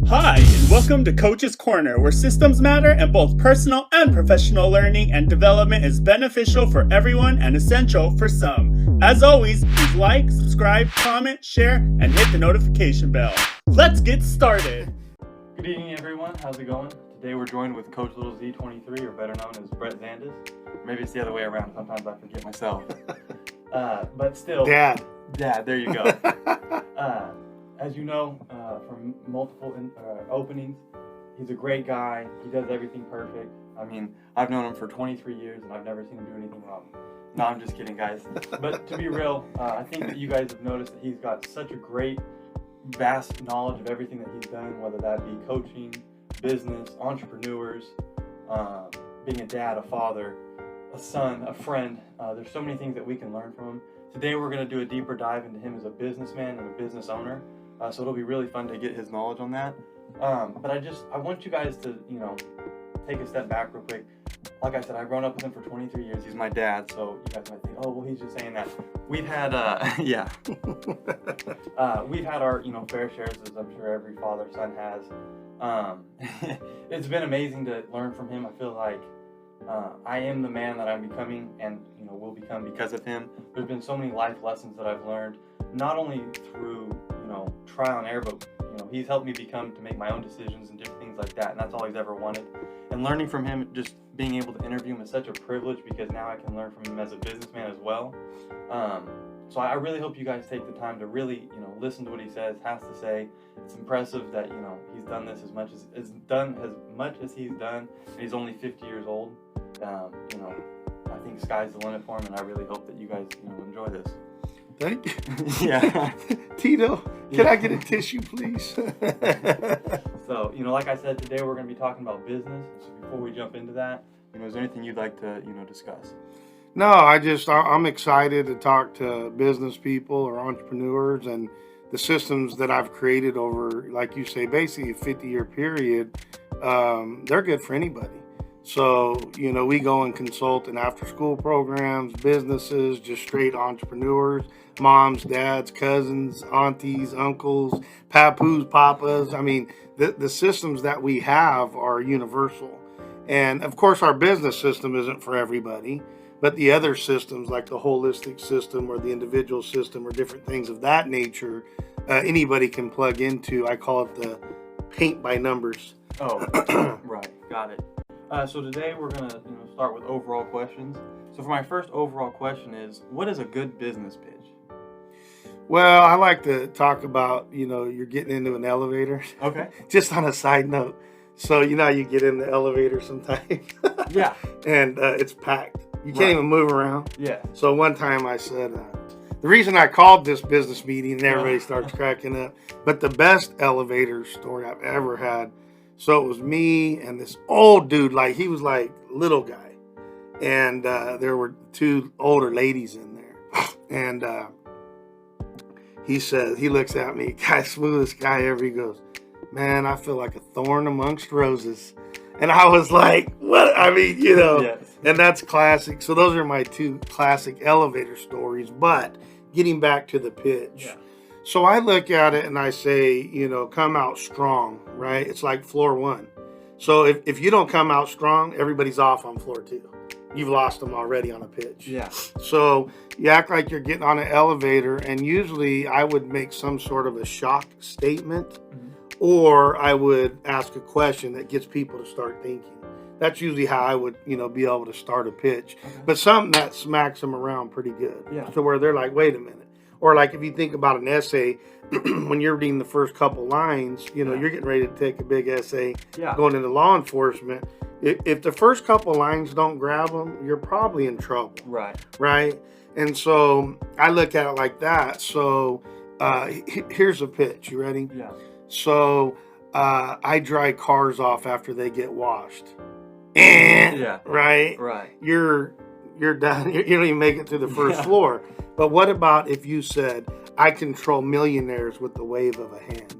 Hi, and welcome to Coach's Corner, where systems matter and both personal and professional learning and development is beneficial for everyone and essential for some. As always, please like, subscribe, comment, share, and hit the notification bell. Let's get started. Good evening, everyone. How's it going? Today we're joined with CoachlittleZ 23, or better known as Brett Zandis. Maybe it's the other way around. Sometimes I forget myself. But still, Dad, there you go. As you know, from multiple openings, he's a great guy. He does everything perfect. I mean, I've known him for 23 years, and I've never seen him do anything wrong. No, I'm just kidding, guys. But to be real, I think that you guys have noticed that he's got such a great, vast knowledge of everything that he's done, whether that be coaching, business, entrepreneurs, being a dad, a father, a son, a friend. There's so many things that we can learn from him. Today we're going to do a deeper dive into him as a businessman and a business owner. So it'll be really fun to get his knowledge on that. But I want you guys to, take a step back real quick. Like I said, I've grown up with him for 23 years. He's my dad, so you guys might think, oh, well, he's just saying that. We've had, we've had our, fair shares, as I'm sure every father-son has. It's been amazing to learn from him. I feel like I am the man that I'm becoming, and will become because of him. There's been so many life lessons that I've learned, not only through trial and error, but he's helped me to make my own decisions and different things like that, and that's all he's ever wanted. And learning from him, just being able to interview him is such a privilege, because now I can learn from him as a businessman as well. So I really hope you guys take the time to really listen to what he has to say. It's impressive that he's done this as much as he's done, and he's only 50 years old. I think sky's the limit for him, and I really hope that you guys enjoy this. Thank you. Yeah. Tito, can I get a tissue, please? So, like I said, today we're going to be talking about business. So before we jump into that, is there anything you'd like to, discuss? No, I'm excited to talk to business people or entrepreneurs, and the systems that I've created over, like you say, basically a 50-year period. They're good for anybody. So, we go and consult in after-school programs, businesses, just straight entrepreneurs, moms, dads, cousins, aunties, uncles, papoos, papas. I mean, the systems that we have are universal. And, of course, our business system isn't for everybody, but the other systems, like the holistic system or the individual system or different things of that nature, anybody can plug into. I call it the paint by numbers. Oh, right. Got it. So today we're going to start with overall questions. So for my first overall question is, what is a good business pitch? Well, I like to talk about, you're getting into an elevator. Okay. Just on a side note. So, how you get in the elevator sometimes. Yeah. And it's packed. You can't even move around. Yeah. So one time I said, the reason I called this business meeting, and everybody starts cracking up, but the best elevator story I've ever had. So it was me and this old dude, like he was like little guy. And there were two older ladies in there. And he says, he looks at me, smoothest guy ever. He goes, man, I feel like a thorn amongst roses. And I was like, what? I mean, Yes. And that's classic. So those are my two classic elevator stories. But getting back to the pitch. Yeah. So I look at it and I say, come out strong, right? It's like floor one. So if you don't come out strong, everybody's off on floor two. You've lost them already on a pitch. Yeah. So you act like you're getting on an elevator, and usually I would make some sort of a shock statement, or I would ask a question that gets people to start thinking. That's usually how I would, be able to start a pitch. Okay. But something that smacks them around pretty good. Yeah. So where they're like, wait a minute. Or like if you think about an essay, when you're reading the first couple lines, you're getting ready to take a big essay going into law enforcement. If the first couple lines don't grab them, you're probably in trouble. Right. Right? And so I look at it like that. So here's a pitch. You ready? Yeah. So I dry cars off after they get washed. Yeah. Right? Right. You're done. You don't even make it to the first floor. But what about if you said, I control millionaires with the wave of a hand?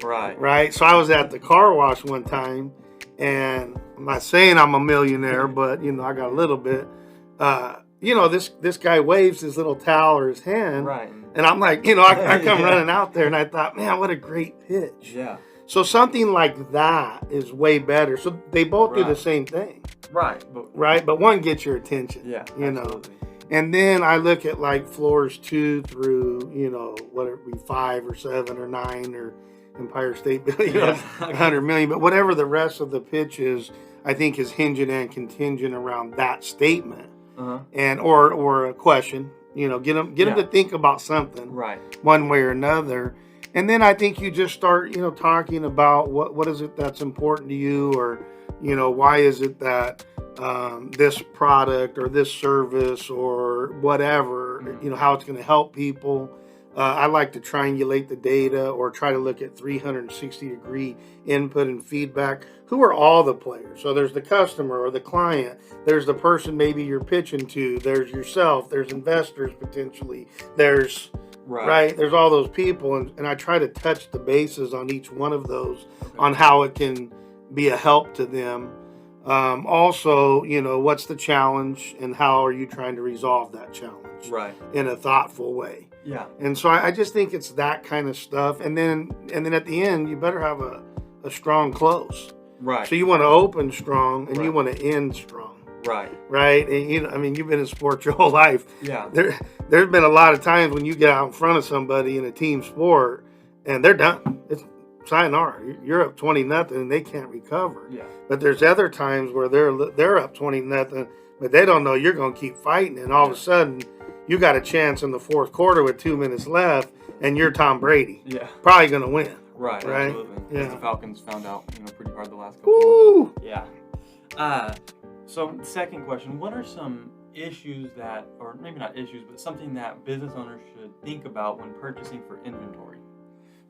Right. Right? So I was at the car wash one time, and I'm not saying I'm a millionaire, but, I got a little bit. This guy waves his little towel or his hand. Right. And I'm like, I come running out there, and I thought, man, what a great pitch. Yeah. So something like that is way better. So they both do the same thing. Right. But one gets your attention. Yeah, you absolutely. know. And then I look at like floors 2 through, whether it be 5 or 7 or 9 or Empire State Building, 100 million. But whatever the rest of the pitch is, I think is hinging and contingent around that statement. And or a question. Get them to think about something. Right. One way or another. And then I think you just start, talking about what is it that's important to you, or, why is it that this product or this service or whatever, how it's going to help people. I like to triangulate the data or try to look at 360-degree input and feedback. Who are all the players? So there's the customer or the client. There's the person maybe you're pitching to. There's yourself. There's investors potentially. There's there's all those people. And I try to touch the bases on each one of those on how it can be a help to them. Also, what's the challenge and how are you trying to resolve that challenge in a thoughtful way? Yeah. And so I just think it's that kind of stuff. And then at the end, you better have a strong close. Right. So you want to open strong and you want to end strong. Right. Right. And you've been in sports your whole life. Yeah. There's been a lot of times when you get out in front of somebody in a team sport and they're done. It's sayonara. You're up 20-0 and they can't recover. Yeah. But there's other times where they're up 20-0, but they don't know you're going to keep fighting, and all of a sudden you got a chance in the fourth quarter with 2 minutes left, and you're Tom Brady. Yeah. Probably going to win. Right. Absolutely. Yeah. The Falcons found out, pretty hard the last couple of years. Yeah. So second question, what are some issues that, or maybe not issues, but something that business owners should think about when purchasing for inventory?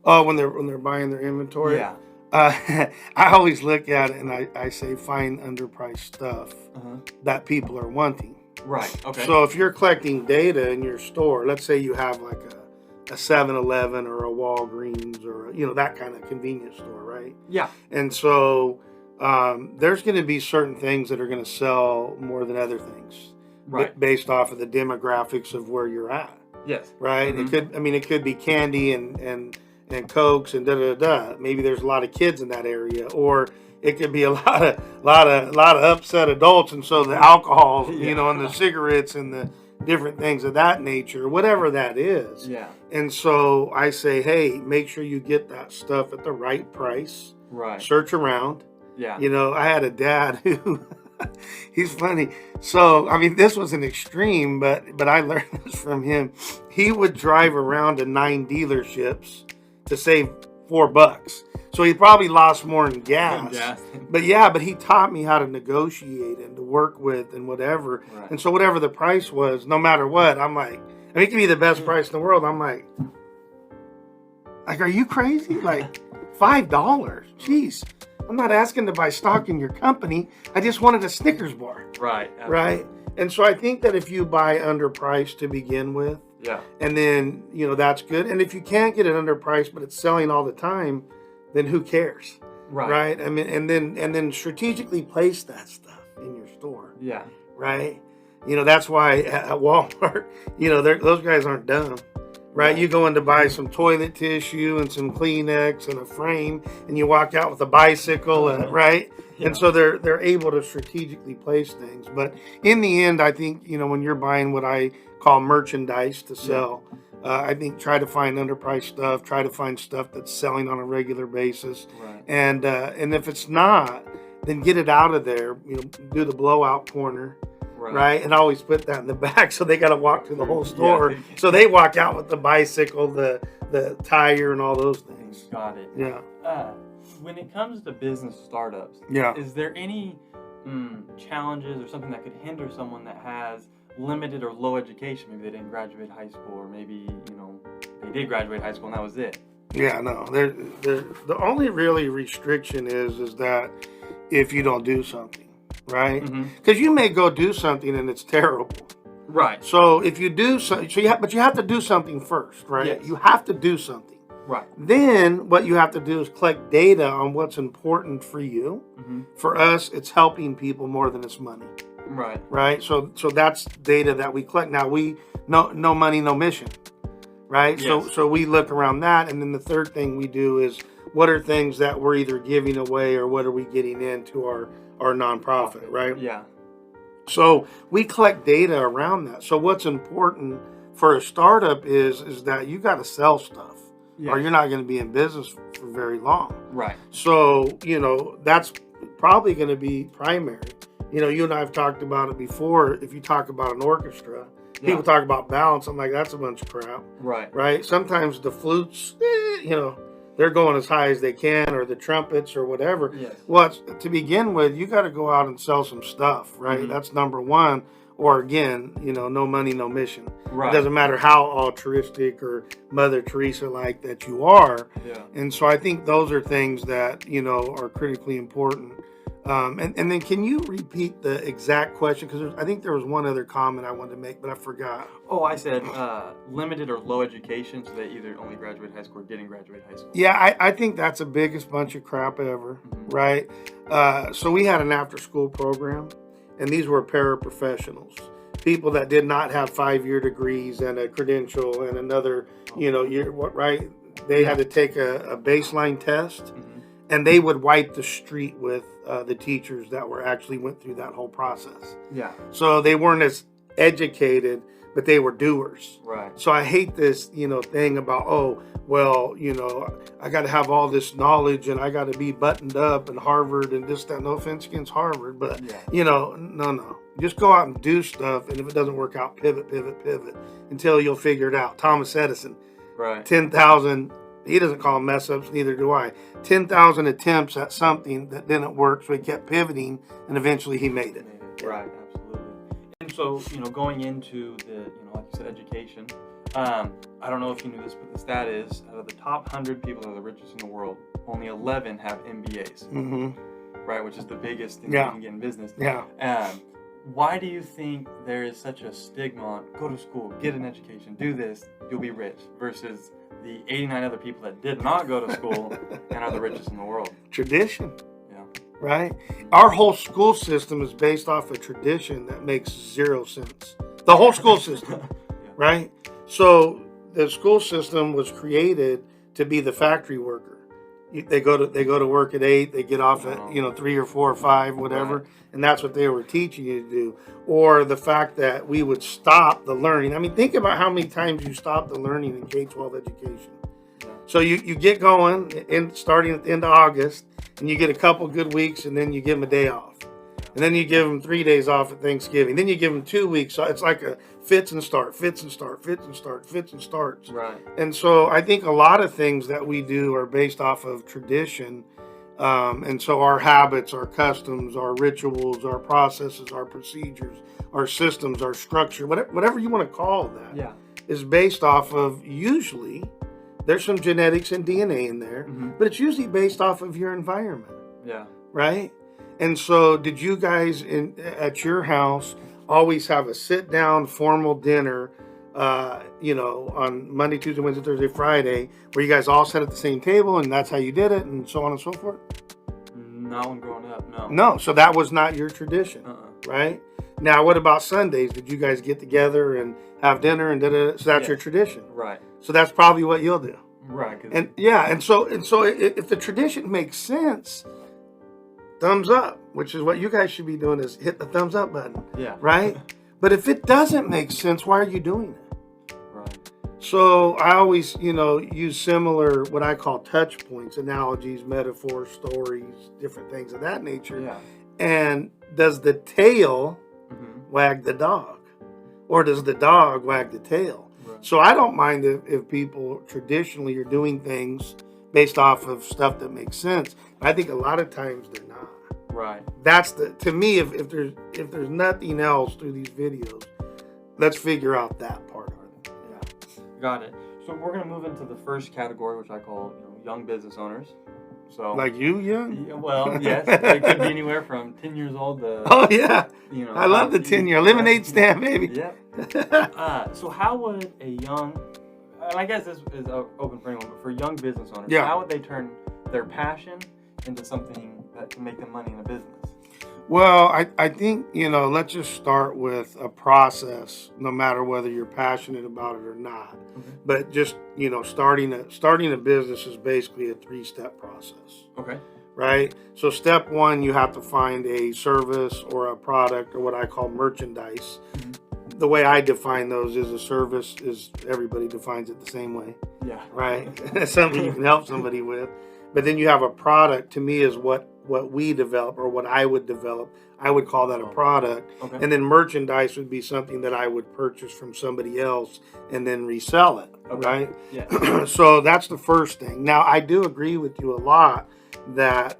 Oh, when they're buying their inventory? Yeah. I always look at it and I say find underpriced stuff that people are wanting. Right. Okay. So if you're collecting data in your store, let's say you have like a 7-Eleven or a Walgreens or that kind of convenience store, right? Yeah. And so there's going to be certain things that are going to sell more than other things, right? Based off of the demographics of where you're at. Yes. Right. It could be candy and Cokes and Maybe there's a lot of kids in that area, or it could be a lot of upset adults, and so the alcohol, and the cigarettes and the different things of that nature, whatever that is. Yeah. And so I say, hey, make sure you get that stuff at the right price. Right. Search around. Yeah. I had a dad who he's funny. So, this was an extreme, but I learned this from him. He would drive around to 9 dealerships to save $4. So he probably lost more in gas. But he taught me how to negotiate and to work with and whatever. Right. And so whatever the price was, no matter what, I'm like, it could be the best price in the world. I'm like, are you crazy? Like $5? Jeez. I'm not asking to buy stock in your company. I just wanted a Snickers bar. Right. Absolutely. Right. And so I think that if you buy underpriced to begin with, and then, that's good. And if you can't get it underpriced, but it's selling all the time, then who cares? Right. And then strategically place that stuff in your store. Yeah. Right. That's why at Walmart, those guys aren't dumb. Right. You go in to buy some toilet tissue and some Kleenex and a frame, and you walk out with a bicycle, right? Yeah. And so they're able to strategically place things. But in the end, I think, when you're buying what I call merchandise to sell, I think try to find underpriced stuff, try to find stuff that's selling on a regular basis. Right. And if it's not, then get it out of there, do the blowout corner. Right. And always put that in the back, so they got to walk through the whole store. So they walk out with the bicycle, the tire, and all those things. Got it. Yeah. When it comes to business startups, is there any challenges or something that could hinder someone that has limited or low education? Maybe they didn't graduate high school, or maybe they did graduate high school and that was it. Yeah. No. The only really restriction is that if you don't do something. Right? Because you may go do something and it's terrible. Right. So if you do but you have to do something first, right? Yes. You have to do something. Right. Then what you have to do is collect data on what's important for you. For us, it's helping people more than it's money. Right. Right. So that's data that we collect. Now no money, no mission. Right. Yes. So we look around that, and then the third thing we do is what are things that we're either giving away or what are we getting into our nonprofit, right? Yeah. So we collect data around that. So what's important for a startup is that you got to sell stuff, or you're not going to be in business for very long. Right. So, that's probably going to be primary. You and I have talked about it before. If you talk about an orchestra, people talk about balance. I'm like, that's a bunch of crap. Right. Right. Sometimes the flutes, they're going as high as they can, or the trumpets or whatever. Yes. Well, to begin with, you got to go out and sell some stuff, right? Mm-hmm. That's number one. Or again, no money, no mission. Right. It doesn't matter how altruistic or Mother Teresa like that you are. Yeah. And so I think those are things that, are critically important. And then can you repeat the exact question? Because I think there was one other comment I wanted to make, but I forgot. Oh, I said limited or low education, so they either only graduate high school or didn't graduate high school. Yeah, I think that's the biggest bunch of crap ever, right? So we had an after-school program, and these were paraprofessionals, people that did not have 5-year degrees and a credential and another, year, right? They had to take a baseline test. And they would wipe the street with the teachers that actually went through that whole process. Yeah. So they weren't as educated, but they were doers. Right. So I hate this, thing about, I got to have all this knowledge and I got to be buttoned up and Harvard and this, that. No offense against Harvard, but, no. Just go out and do stuff. And if it doesn't work out, pivot until you'll figure it out. Thomas Edison. Right. 10,000. He doesn't call them mess ups, neither do I. 10,000 attempts at something that didn't work, so he kept pivoting, and eventually he made it. Right, absolutely. And so, going into the, like you said, education, I don't know if you knew this, but the stat is, out of the top 100 people that are the richest in the world, only 11 have MBAs, right, which is the biggest thing you can get in business. Yeah. Why do you think there is such a stigma on go to school, get an education, do this, you'll be rich, versus the 89 other people that did not go to school and are the richest in the world? Tradition. Yeah. Right? Our whole school system is based off a tradition that makes 0 sense. The whole school system. Right? So the school system was created to be the factory worker. They go to work at 8, they get off at 3 or 4 or 5, whatever, right. And that's what they were teaching you to do. Or the fact that we would stop the learning. I mean, think about how many times you stop the learning in K-12 education. Yeah. So you get going starting at the end of August, and you get a couple good weeks, and then you give them a day off. And then you give them 3 days off at Thanksgiving. Then you give them 2 weeks. So it's like a fits and starts. Right. And so I think a lot of things that we do are based off of tradition. And so our habits, our customs, our rituals, our processes, our procedures, our systems, our structure, whatever you want to call that, is based off of, usually, there's some genetics and DNA in there, but it's usually based off of your environment. Yeah. Right? And so did you guys at your house always have a sit-down formal dinner, on Monday, Tuesday, Wednesday, Thursday, Friday, where you guys all sat at the same table and that's how you did it and so on and so forth? Not when growing up, no. No, so that was not your tradition, right? Now, what about Sundays? Did you guys get together and have dinner and da-da-da? So that's your tradition. Right. So that's probably what you'll do. Right. And so if the tradition makes sense, thumbs up, which is what you guys should be doing, is hit the thumbs up button. Yeah. Right? But if it doesn't make sense, why are you doing it? Right. So I always, use similar, what I call touch points, analogies, metaphors, stories, different things of that nature. Yeah. And does the tail wag the dog? Or does the dog wag the tail? Right. So I don't mind if people traditionally are doing things based off of stuff that makes sense. I think a lot of times they're not. Right. That's to me, if there's nothing else through these videos, let's figure out that part of it. Yeah. Got it. So we're gonna move into the first category, which I call young business owners. So like you, young? Yeah, well, yes, it could be anywhere from 10 years old to. Oh yeah. I love the 10-year lemonade stand, baby. Yeah. So how would a young, and I guess this is open for anyone, but for young business owners, how would they turn their passion into something that can make them money in a business? Well, I think, let's just start with a process, no matter whether you're passionate about it or not. Okay. But just, starting a business is basically a 3-step process. Okay. Right? So step 1, you have to find a service or a product or what I call merchandise. Mm-hmm. The way I define those is a service is everybody defines it the same way. Yeah. Right? Something you can help somebody with. But then you have a product, to me, is what we develop or what I would develop. I would call that a product. Okay. And then merchandise would be something that I would purchase from somebody else and then resell it. Okay. Right? Yeah. So that's the first thing. Now, I do agree with you a lot that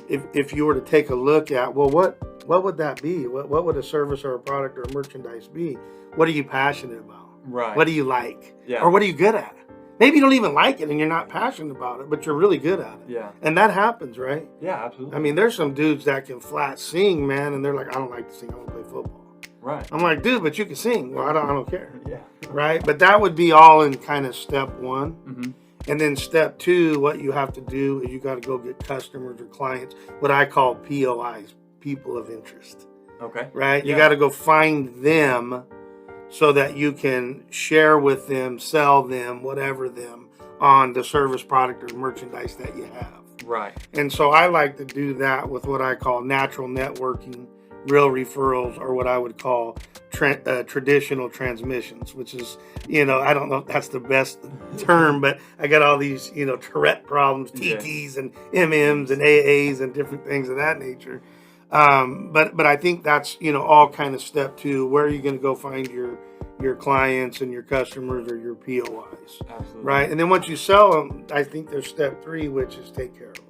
if you were to take a look at, well, what would that be? What would a service or a product or a merchandise be? What are you passionate about? Right. What do you like? Yeah. Or what are you good at? Maybe you don't even like it and you're not passionate about it, but you're really good at it. Yeah. And that happens, right? Yeah, absolutely. I mean, there's some dudes that can flat sing, man, and they're like, I don't like to sing, I want to play football. Right. I'm like, dude, but you can sing. Well, I don't care. Yeah. Right? But that would be all in kind of step 1. Mm-hmm. And then step 2, what you have to do is you got to go get customers or clients, what I call POIs, people of interest. Okay. Right? Yeah. You got to go find them so that you can share with them, sell them, whatever them on the service, product, or merchandise that you have. Right. And so I like to do that with what I call natural networking, real referrals, or what I would call traditional transmissions, which is, I don't know if that's the best term, but I got all these, Tourette problems, TTs and MMs and AAs and different things of that nature. But I think that's, all kind of step 2. Where are you going to go find your clients and your customers or your POIs? Absolutely. Right? And then once you sell them, I think there's step 3, which is take care of them.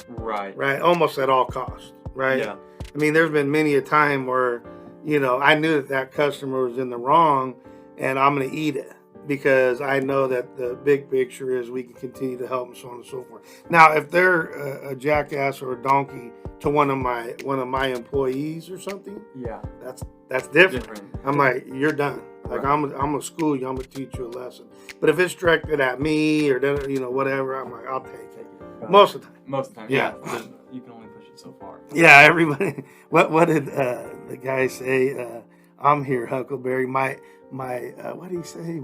Right. Right? Almost at all costs. Right? Yeah. I mean, there's been many a time where, I knew that customer was in the wrong and I'm going to eat it because I know that the big picture is we can continue to help them, so on and so forth. Now, if they're a jackass or a donkey to one of my employees or something, yeah, that's different. I'm like, you're done. Like, right. I'm gonna school you. I'm gonna teach you a lesson. But if it's directed at me or whatever, I'm like, I'll take it. Most of the time. Most of the time. Yeah. You can only push it so far. Yeah. Everybody. What did the guy say? I'm here, Huckleberry. My what did he say?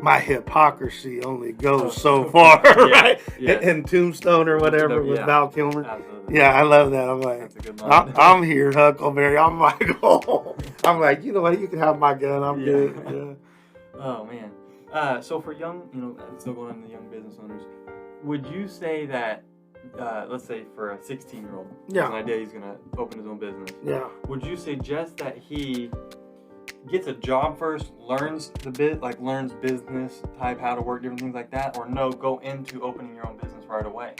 My hypocrisy only goes so far, right? Yeah. And Tombstone or whatever with Val Kilmer. Absolutely. Yeah, I love that. I'm like, that's a good line. I'm here, Huckleberry. I'm like, oh, I'm like, you know what? You can have my gun. I'm good. Yeah. Oh man. So for young, still going on to young business owners, would you say that, let's say for a 16-year-old, yeah, has an idea he's gonna open his own business. Yeah. Would you suggest that he gets a job first, learns business type, how to work, different things like that, or no, go into opening your own business right away?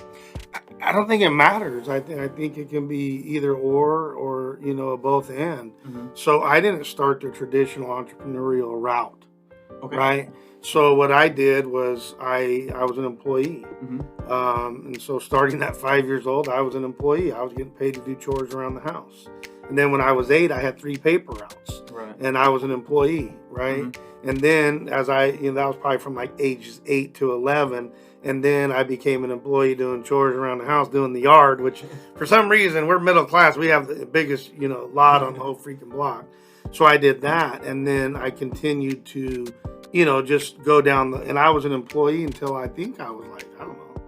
I don't think it matters. I think it can be either or a both and. Mm-hmm. So I didn't start the traditional entrepreneurial route, Okay. right? So what I did was I was an employee, Mm-hmm. and so starting at 5 years old, I was an employee. I was getting paid to do chores around the house. And then when I was 8, I had 3 paper routes. Right. And I was an employee, right? Mm-hmm. And then as that was probably from like ages 8 to 11. And then I became an employee doing chores around the house, doing the yard, which for some reason, we're middle class. We have the biggest, lot on the whole freaking block. So I did that. And then I continued to, just go down and I was an employee until I think I was like, I don't know,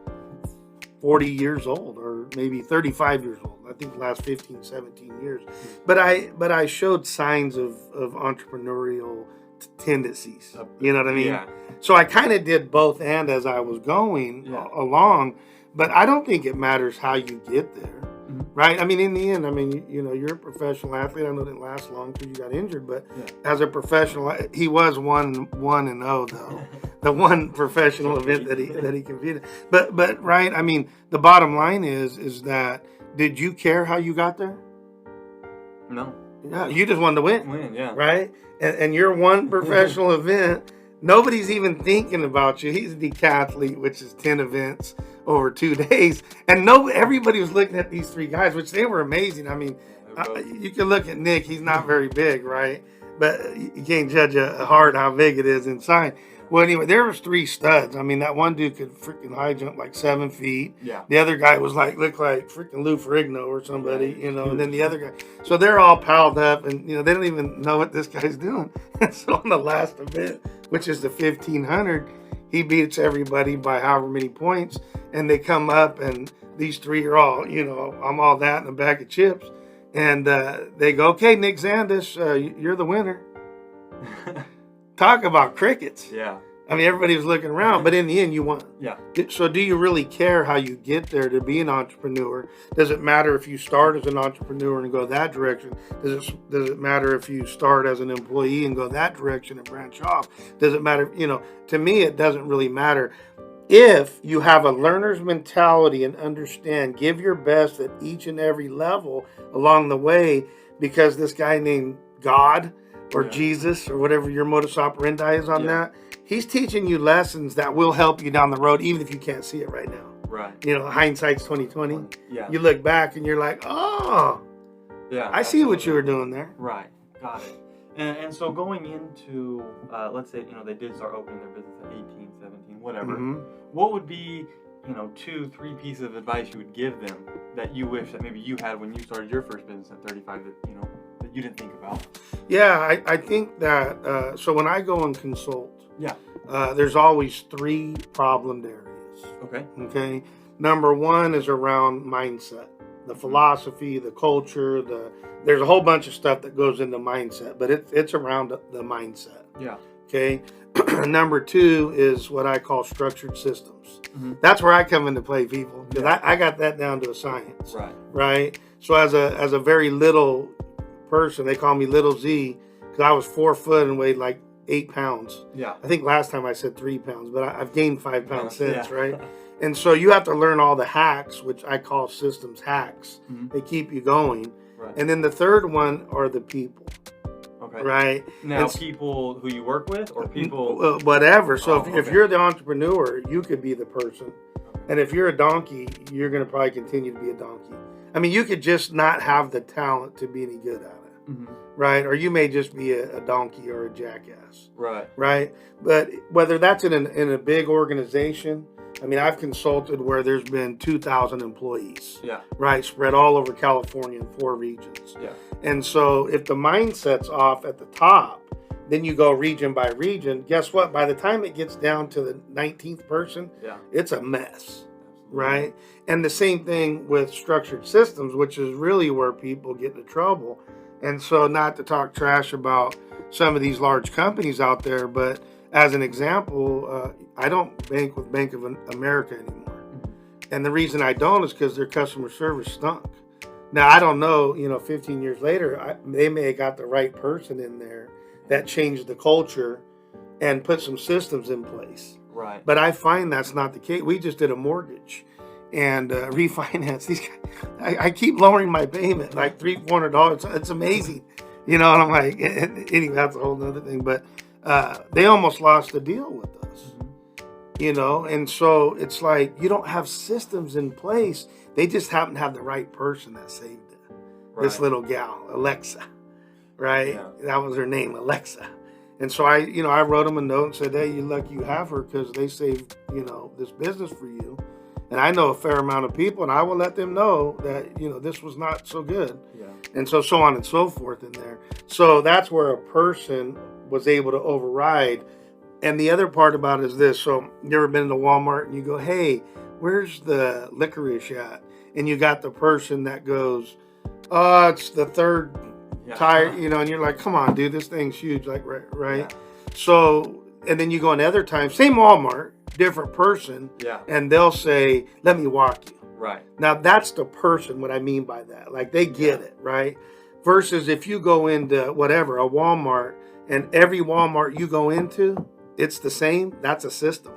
40 years old or maybe 35 years old. I think the last 15, 17 years. But I showed signs of entrepreneurial tendencies. You know what I mean? Yeah. So I kind of did both and as I was going along. But I don't think it matters how you get there. Mm-hmm. Right? I mean, in the end, you're a professional athlete. I know it didn't last long because you got injured. But as a professional, he was 1-0 though. The one professional event that he competed. But right, I mean, the bottom line is that did you care how you got there? No. Yeah, you just wanted to win. Win, yeah. Right? And your one professional event, nobody's even thinking about you. He's a decathlete, which is 10 events over 2 days. And everybody was looking at these 3 guys, which they were amazing. I mean, you can look at Nick. He's not very big, right? But you can't judge a heart how big it is inside. Well, anyway, there was 3 studs. I mean, that one dude could freaking high jump like 7 feet. Yeah. The other guy was looked like freaking Lou Ferrigno or somebody, and then the other guy. So they're all piled up, and they don't even know what this guy's doing. And so on the last event, which is the 1500, he beats everybody by however many points, and they come up, and these 3 are all, I'm all that and a bag of chips, and they go, okay, Nick Zandis, you're the winner. Talk about crickets. Yeah. I mean, everybody was looking around, but in the end, you won. Yeah. So do you really care how you get there to be an entrepreneur? Does it matter if you start as an entrepreneur and go that direction? Does it matter if you start as an employee and go that direction and branch off? Does it matter? To me, it doesn't really matter. If you have a learner's mentality and understand, give your best at each and every level along the way, because this guy named God or Jesus or whatever your modus operandi is on that, he's teaching you lessons that will help you down the road, even if you can't see it right now. Right. Hindsight's 20/20. Yeah. You look back and you're like, oh, yeah, I see what you were doing there. Right. Got it. And so going into, let's say, they did start opening their business at 18, 17, whatever. Mm-hmm. What would be, 2, 3 pieces of advice you would give them that you wish that maybe you had when you started your first business at 35 that, that you didn't think about? Yeah, I think that, so when I go and consult, yeah, there's always 3 problemed areas. Okay. Number 1 is around mindset, the philosophy, the culture, there's a whole bunch of stuff that goes into mindset, but it's around the mindset. Yeah. Okay. Number 2 is what I call structured systems. Mm-hmm. That's where I come into play, people, because I got that down to a science. Right. So as a very little person, they call me Little Z, because I was 4 foot and weighed like 8 pounds. Yeah. I think last time I said 3 pounds, but I've gained 5 pounds since, right? And so you have to learn all the hacks, which I call systems hacks. Mm-hmm. They keep you going. Right. And then the third one are the people. Okay. Right. Now, people who you work with, or people whatever. So if you're the entrepreneur, you could be the person. Okay. And if you're a donkey, you're going to probably continue to be a donkey. I mean, you could just not have the talent to be any good at it. Mm-hmm. Right? Or you may just be a donkey or a jackass. Right. Right? But whether that's in a big organization, I mean, I've consulted where there's been 2,000 employees. Yeah. Right? Spread all over California in 4 regions. Yeah. And so if the mindset's off at the top, then you go region by region. Guess what? By the time it gets down to the 19th person, it's a mess. Right? And the same thing with structured systems, which is really where people get into trouble. And so, not to talk trash about some of these large companies out there, but as an example, I don't bank with Bank of America anymore. Mm-hmm. And the reason I don't is because their customer service stunk. Now, I don't know, 15 years later, they may have got the right person in there that changed the culture and put some systems in place. Right. But I find that's not the case. We just did a mortgage and refinance. These guys, I keep lowering my payment like $300-$400. It's amazing, and I'm like, anyway, that's a whole other thing. But they almost lost the deal with us, and so it's like you don't have systems in place. They just happen to have the right person that saved it. Right. This little gal, Alexa, right? Yeah. That was her name, Alexa. And so I wrote them a note and said, hey, you're lucky you have her because they saved, this business for you. And I know a fair amount of people, and I will let them know that, this was not so good. Yeah. And so on and so forth in there. So that's where a person was able to override. And the other part about it is this. So you ever been to Walmart and you go, hey, where's the licorice at? And you got the person that goes, oh, it's the third tire, and you're like, come on, dude, this thing's huge. Like, right? Yeah. So, and then you go another time, same Walmart, different person. Yeah. And they'll say, let me walk you. Right. Now that's the person, what I mean by that. Like they get it, right? Versus if you go into whatever, a Walmart, and every Walmart you go into, it's the same, that's a system.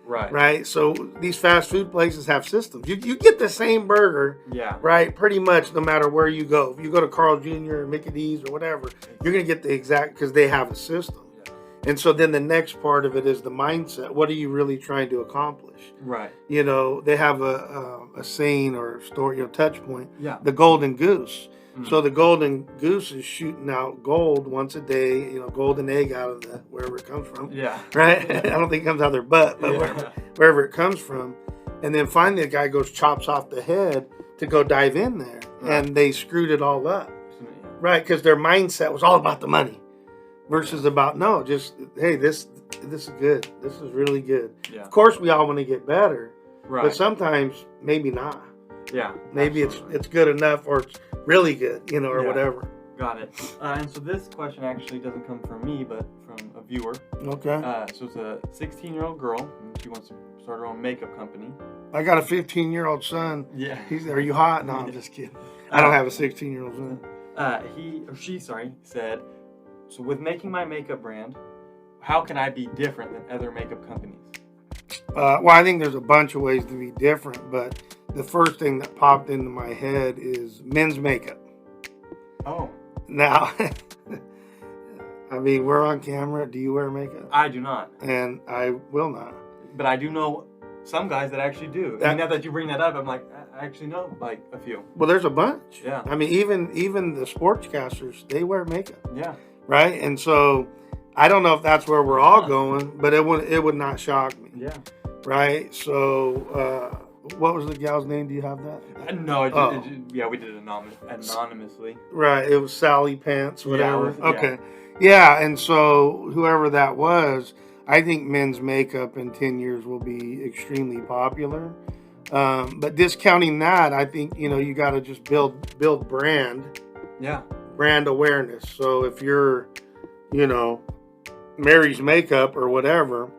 Right. So these fast food places have systems. You get the same burger. Yeah. Right. Pretty much no matter where you go. If you go to Carl Jr. or Mickey D's or whatever, you're going to get the exact, because they have a system. Yeah. And so then the next part of it is the mindset. What are you really trying to accomplish? Right. They have a saying or story, touch point. Yeah. The golden goose. So the golden goose is shooting out gold once a day, golden egg out of wherever it comes from. Yeah. Right? I don't think it comes out of their butt, but wherever it comes from. And then finally the guy chops off the head to go dive in there. Right. And they screwed it all up. Right? Because their mindset was all about the money versus about, no, just, hey, this is good. This is really good. Yeah. Of course, we all want to get better. Right. But sometimes maybe not. Yeah. Maybe it's good enough or it's really good, or whatever. Got it. And so this question actually doesn't come from me, but from a viewer. Okay. So it's a 16-year-old girl, and she wants to start her own makeup company. I got a 15-year-old son. Yeah. Are you hot? No, I'm just kidding. I don't have a 16-year-old son. She said, so with making my makeup brand, how can I be different than other makeup companies? Well, I think there's a bunch of ways to be different, but the first thing that popped into my head is men's makeup. Oh. Now, I mean, we're on camera. Do you wear makeup? I do not. And I will not. But I do know some guys that actually do. Now that you bring that up, I'm like, I actually know like a few. Well, there's a bunch. Yeah. I mean, even the sportscasters, they wear makeup. Yeah. Right? And so I don't know if that's where we're all going, but it would not shock me. Yeah. Right? So, what was the gal's name? Do you have that? No, we did it anonymously. Right, it was Sally Pants, whatever. Yeah, okay. Yeah, and so whoever that was, I think men's makeup in 10 years will be extremely popular. But discounting that, I think, you got to just build brand. Yeah. Brand awareness. So if you're, Mary's Makeup or whatever,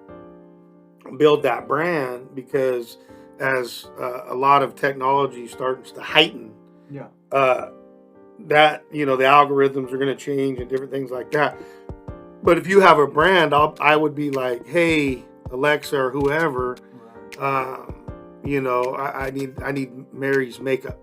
build that brand because as a lot of technology starts to heighten, that the algorithms are going to change and different things like that. But if you have a brand, I would be like, hey, Alexa or whoever, I need Mary's Makeup,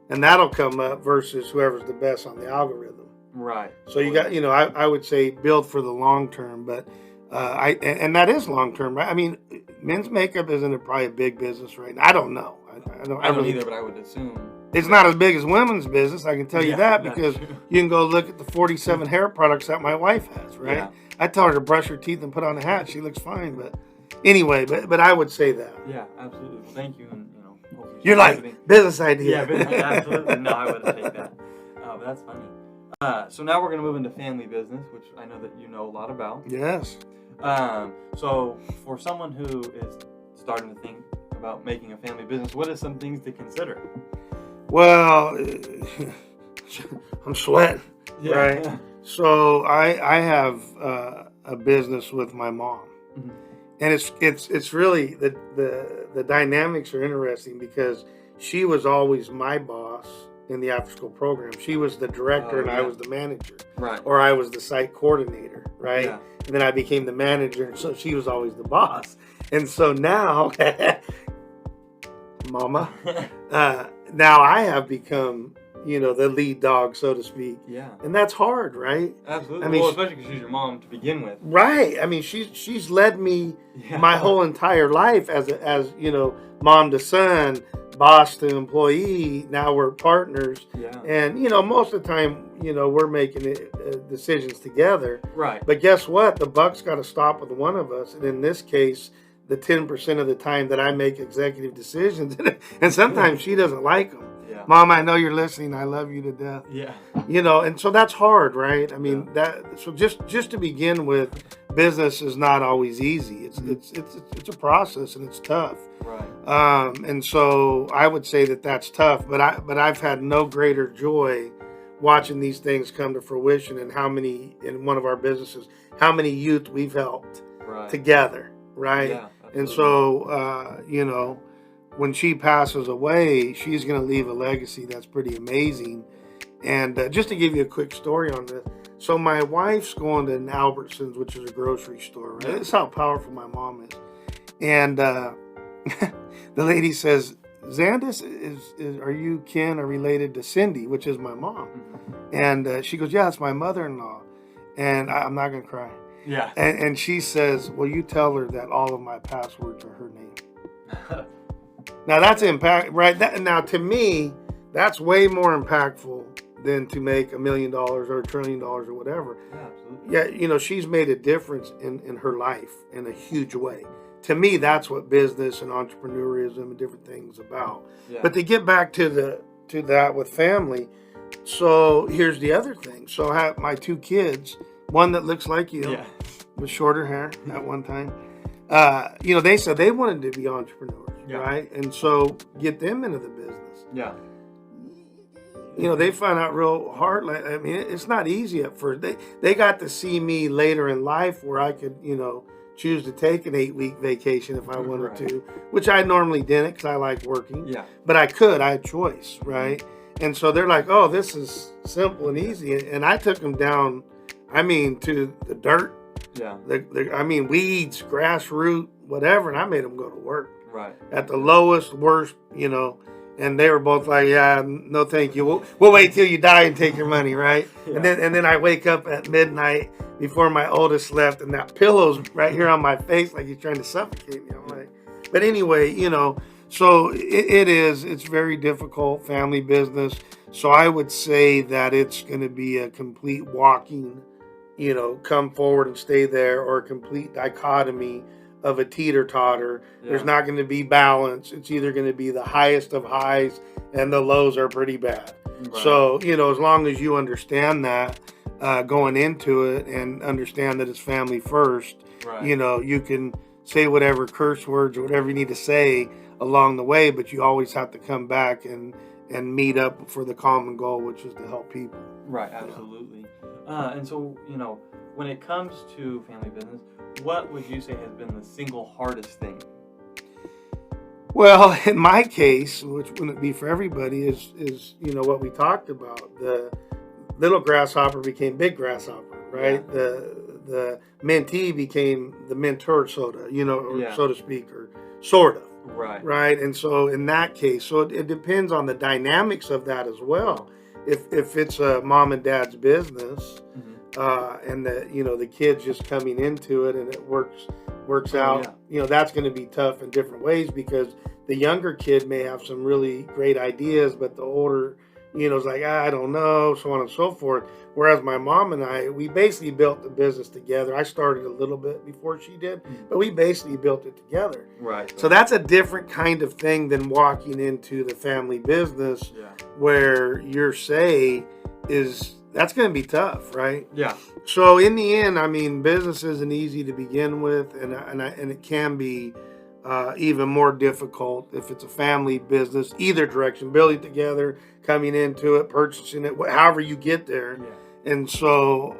and that'll come up versus whoever's the best on the algorithm. Right. So you got, I would say build for the long term, but and that is long term, right? I mean, men's makeup isn't probably a big business right now. I don't know. I don't either, but I would assume it's not as big as women's business. I can tell you that because you can go look at the 47 hair products that my wife has, right? Yeah. I tell her to brush her teeth and put on a hat. She looks fine, but anyway, but I would say that. Yeah, absolutely. Well, thank you, and hopefully you're like business idea. Yeah, absolutely. No, I wouldn't take that. But that's funny. So now we're going to move into family business, which I know that you know a lot about. Yes. So for someone who is starting to think about making a family business, what are some things to consider? Well, I'm sweating, right? So I have a business with my mom, and it's really the dynamics are interesting because she was always my boss in the after school program. She was the director and I was the manager, right? Or I was the site coordinator, right? Yeah. And then I became the manager, and so she was always the boss. And so now, Mama, now I have become, the lead dog, so to speak. Yeah. And that's hard, right? Absolutely. I mean, especially because she's your mom to begin with. Right. I mean, she's led me my whole entire life as mom to son, boss to employee. Now we're partners. Yeah. And, most of the time, we're making decisions together. Right. But guess what? The buck's got to stop with one of us. And in this case, the 10% of the time that I make executive decisions, and sometimes she doesn't like them. Yeah. Mom, I know you're listening. I love you to death. Yeah. And so that's hard, right? I mean, so just to begin with, business is not always easy. It's a process and it's tough. Right. And so I would say that's tough, but I've had no greater joy watching these things come to fruition and in one of our businesses, how many youth we've helped together, right? Yeah. And so, when she passes away, she's going to leave a legacy that's pretty amazing. And just to give you a quick story on this, so my wife's going to an Albertsons, which is a grocery store, right? That's how powerful my mom is. And the lady says, Zandis, are you kin or related to Cindy, which is my mom? And she goes, yeah, it's my mother-in-law. And I'm not going to cry. Yeah. And she says, well, you tell her that all of my passwords are her name. Now that's impact, right? Now to me, that's way more impactful than to make $1 million or $1 trillion or whatever. Yeah, absolutely. Yeah, you know, she's made a difference in her life in a huge way. To me, that's what business and entrepreneurism and different things about. Yeah. But to get back to that with family, so here's the other thing. So I have my 2 kids, one that looks like you, Yeah. with shorter hair at one time. You know, they said they wanted to be entrepreneurs, Yeah. right? And so get them into the business. Yeah. You know, they find out real hard. Like, I mean, it's not easy at first. They got to see me later in life where I could, you know, choose to take an 8-week vacation if I wanted Right. to, which I normally didn't because I like working. Yeah. But I could. I had choice, right? And so they're like, oh, this is simple and easy. And I took them down, I mean, to the dirt. Yeah. I mean, weeds, grass root, whatever. And I made them go to work Right. at the lowest, worst, you know. And they were both like, yeah, no, thank you. We'll wait till you die and take your money, right? Yeah. And then I wake up at midnight before my oldest left, and that pillow's right here on my face, like he's trying to suffocate me. I'm like, but anyway, you know, so it's very difficult family business. So I would say that it's going to be a complete walking, you know, come forward and stay there, or a complete dichotomy of a teeter-totter. Yeah. There's not going to be balance. It's either going to be the highest of highs and the lows are pretty bad. Right. So, you know, as long as you understand that going into it and understand that it's family first, Right. you know, you can say whatever curse words or whatever you need to say along the way, but you always have to come back and meet up for the common goal, which is to help people. Right, absolutely. And so, you know, when it comes to family business, what would you say has been the single hardest thing? Well, in my case, which wouldn't be for everybody, is you know what we talked about. The little grasshopper became big grasshopper, right? Yeah. The mentee became the mentor soda, you know, or Yeah. so to speak, or sort of, Right. right? And so in that case, so it depends on the dynamics of that as well. If it's a mom and dad's business, and the, you know, the kids just coming into it and it works out, yeah. you know, that's going to be tough in different ways, because the younger kid may have some really great ideas, but the older, you know, is like, I don't know, so on and so forth. Whereas my mom and I, we basically built the business together. I started a little bit before she did, but we basically built it together. Right. So that's a different kind of thing than walking into the family business, Yeah. where your say is, that's going to be tough, right? Yeah. So in the end, I mean, business isn't easy to begin with, and it can be even more difficult if it's a family business, either direction, building together, coming into it, purchasing it, however you get there. Yeah. And so,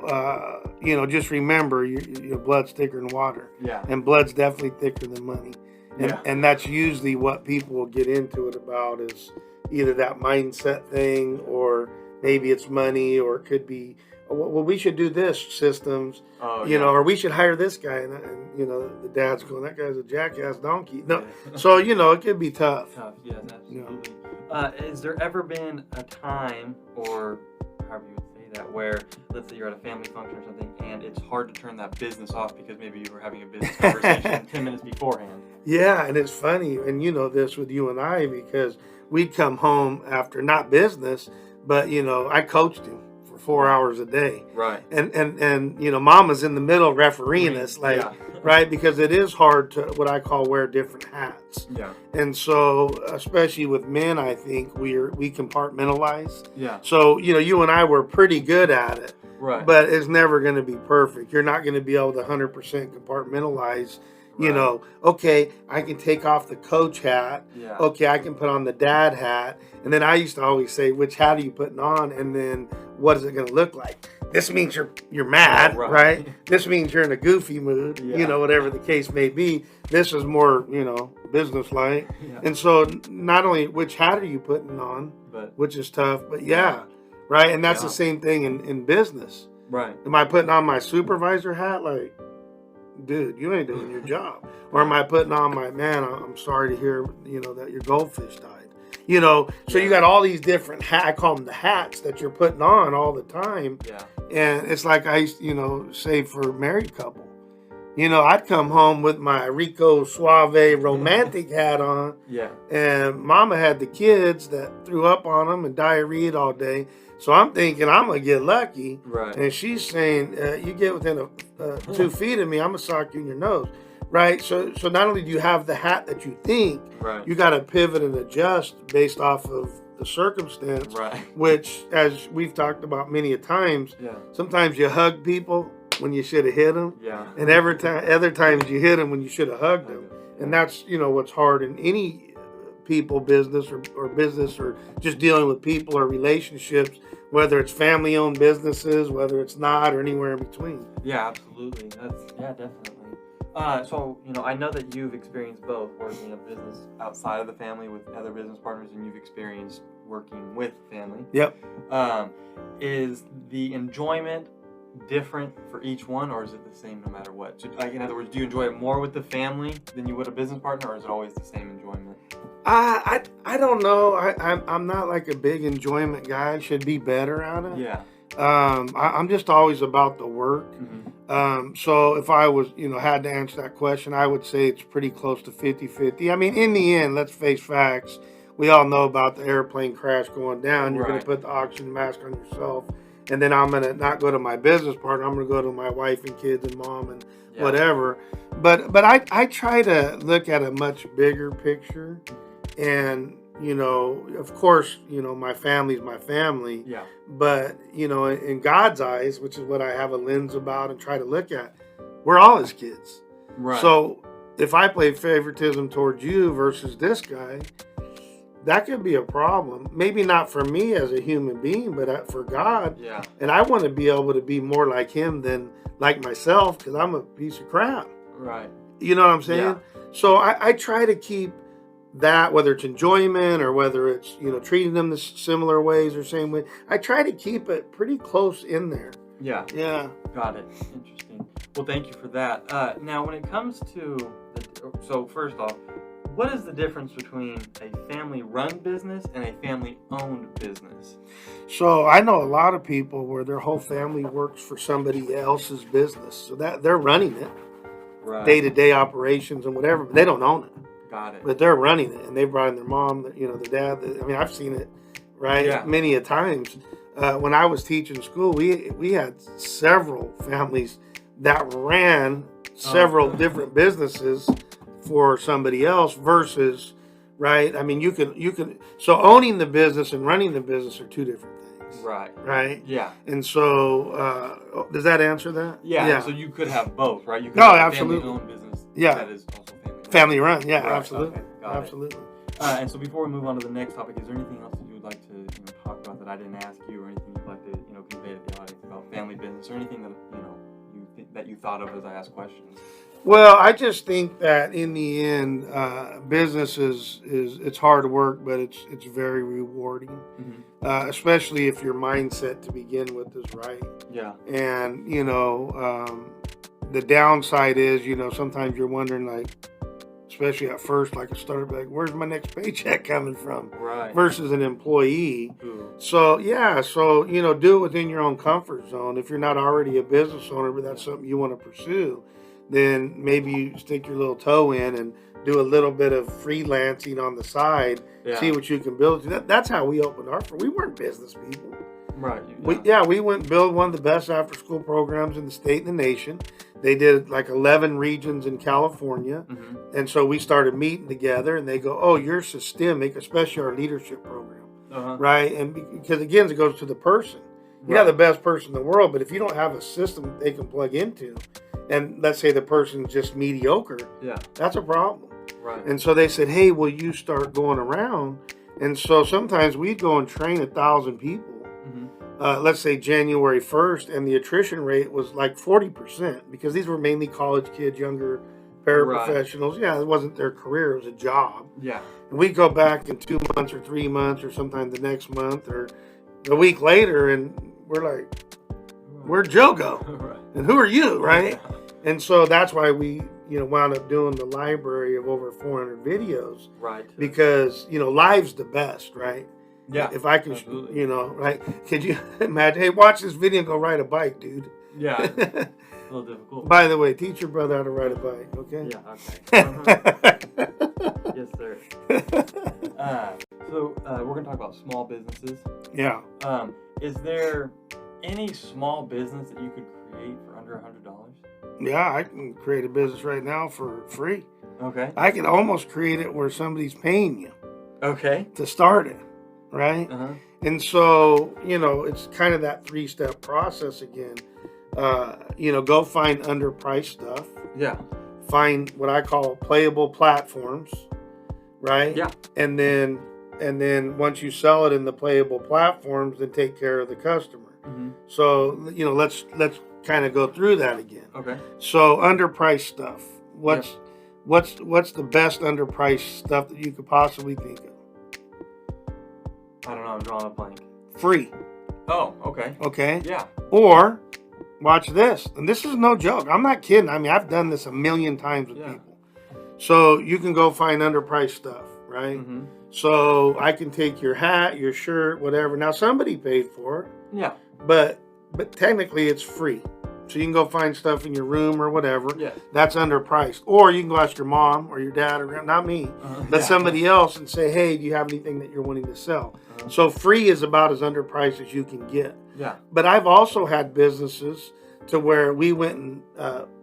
you know, just remember, your blood's thicker than water, Yeah. and blood's definitely thicker than money. And, Yeah. and that's usually what people will get into it about, is either that mindset thing, or maybe it's money, or it could be, well, we should do this, systems, Oh, you yeah. know, or we should hire this guy. And you know, the dad's going, that guy's a jackass donkey. No, Yeah. so, you know, it could be tough. Tough. Yes, absolutely. Has there ever been a time, or however you would say that, where, let's say you're at a family function or something, and it's hard to turn that business off because maybe you were having a business conversation 10 minutes beforehand? Yeah, and it's funny, and you know this with you and I, because we'd come home after, not business, but, you know, I coached him for 4 hours a day. Right. And you know, mama's in the middle refereeing us, like, Yeah. right? Because it is hard to, what I call, wear different hats. Yeah. And so, especially with men, I think we compartmentalize. Yeah. So, you know, you and I were pretty good at it, Right. but it's never going to be perfect. You're not going to be able to 100% compartmentalize. You Right. know, okay, I can take off the coach hat. Yeah. Okay, I can put on the dad hat. And then I used to always say, which hat are you putting on? And then what is it going to look like? This means you're mad, Right. right? This means you're in a goofy mood, Yeah. you know, whatever the case may be. This is more, you know, business-like. Yeah. And so not only which hat are you putting on, But which is tough, but yeah, right? And that's Yeah. the same thing in business. right. Am I putting on my supervisor hat? Like, dude, you ain't doing your job. Or am I putting on my, man, I'm sorry to hear, you know, that your goldfish died. You know, so you got all these different I call them the hats that you're putting on all the time. Yeah. And it's like I used to, you know, say for a married couple, you know, I'd come home with my Rico Suave romantic hat on. Yeah. And mama had the kids that threw up on them and diarrhea all day. So I'm thinking I'm going to get lucky. Right. And she's saying, you get within 2 feet of me, I'm going to sock you in your nose. Right. So not only do you have the hat that you think, right, you got to pivot and adjust based off of the circumstance, right, which, as we've talked about many a times, yeah, sometimes you hug people when you should have hit them. Yeah. And other times you hit them when you should have hugged them. And that's, you know, what's hard in any people business or business or just dealing with people or relationships, whether it's family owned businesses, whether it's not, or anywhere in between. Yeah, absolutely. Definitely. So, you know, I know that you've experienced both working in a business outside of the family with other business partners, and you've experienced working with family. Yep. Is the enjoyment different for each one, or is it the same no matter what? So, like, in other words, do you enjoy it more with the family than you would a business partner, or is it always the same enjoyment? I don't know. I'm not like a big enjoyment guy. I should be better at it. Yeah. I'm just always about the work. Mm-hmm. So if I was, you know, had to answer that question, I would say it's pretty close to 50-50. I mean, in the end, let's face facts. We all know about the airplane crash going down. You're going to put the oxygen mask on yourself. And then I'm going to not go to my business partner. I'm going to go to my wife and kids and mom and whatever. But I try to look at a much bigger picture. And, you know, of course, you know, my family's my family. Yeah. But, you know, in God's eyes, which is what I have a lens about and try to look at, we're all his kids. Right. So if I play favoritism towards you versus this guy, that could be a problem. Maybe not for me as a human being, but for God. Yeah. And I want to be able to be more like him than like myself, because I'm a piece of crap. Right. You know what I'm saying? Yeah. So I try to keep that, whether it's enjoyment or whether it's, you know, treating them the similar ways or same way, I try to keep it pretty close in there. Yeah. Yeah. Got it. Interesting. Well, thank you for that. Now, when it comes to, so first off, what is the difference between a family-run business and a family-owned business? So I know a lot of people where their whole family works for somebody else's business, so that they're running it, right, day-to-day operations and whatever, but they don't own it. Got it. But they're running it, and they brought in their mom, you know, the dad. I mean, I've seen it, right? Yeah. Many a times. When I was teaching school, we had several families that ran several different businesses for somebody else versus, right? I mean, you can. So owning the business and running the business are two different things. Right. Right. Yeah. And so, does that answer that? Yeah. So you could have both, right? You could No, have absolutely. a family-owned business. Yeah. That is also family run. Yeah, right. absolutely. Okay. Got absolutely. It. And so before we move on to the next topic, is there anything else that you would like to, you know, talk about that I didn't ask you, or anything you'd like to, you know, convey to the audience about family business, or anything that, you know, that you thought of as I asked questions? Well, I just think that in the end, business is it's hard work, but it's very rewarding, especially if your mindset to begin with is right. Yeah. And you know, the downside is, you know, sometimes you're wondering, like, especially at first, like a startup, like, where's my next paycheck coming from? Right. Versus an employee. Ooh. So you know, do it within your own comfort zone. If you're not already a business owner, but that's something you want to pursue, then maybe you stick your little toe in and do a little bit of freelancing on the side, see what you can build. That's how we opened our firm. We weren't business people. Right. We went and built one of the best after school programs in the state and the nation. They did like 11 regions in California. And so we started meeting together, and they go, oh, you're systemic, especially our leadership program. Right. And because again, it goes to the person. You have the best person in the world, but if you don't have a system they can plug into, and let's say the person's just mediocre, that's a problem. Right. And so they said, hey, will you start going around? And so sometimes we'd go and train 1,000 people, let's say January 1st, and the attrition rate was like 40%, because these were mainly college kids, younger paraprofessionals. Right. Yeah, it wasn't their career, it was a job. Yeah. And we'd go back in 2 months or 3 months or sometime the next month or a week later, and we're like, where'd Joe go? Right. And who are you, right? And so that's why we, you know, wound up doing the library of over 400 videos. Right. Because, you know, live's the best, right? Yeah. If I can, you know, right? Could you imagine, hey, watch this video and go ride a bike, dude? Yeah. a little difficult. By the way, teach your brother how to ride a bike, okay? Yeah, okay. Yes, sir. So we're going to talk about small businesses. Yeah. Is there any small business that you could create for under $100? Yeah, I can create a business right now for free. Okay. I can almost create it where somebody's paying you. Okay. To start it, right? Uh-huh. And so, it's kind of that 3-step process again. Go find underpriced stuff. Yeah. Find what I call playable platforms, right? Yeah. And then once you sell it in the playable platforms, then take care of the customer. Mm-hmm. So, let's kind of go through that again. Okay. So underpriced stuff. What's the best underpriced stuff that you could possibly think of? I don't know. I'm drawing a blank. Free. Oh, okay. Okay. Yeah. Or watch this, and this is no joke. I'm not kidding. I mean, I've done this a million times with people. So you can go find underpriced stuff, right? Mm-hmm. So I can take your hat, your shirt, whatever. Now somebody paid for it. Yeah. But technically it's free. So you can go find stuff in your room or whatever. Yeah. That's underpriced. Or you can go ask your mom or your dad, or not me, but somebody else, and say, hey, do you have anything that you're wanting to sell? So free is about as underpriced as you can get. Yeah. But I've also had businesses to where we went and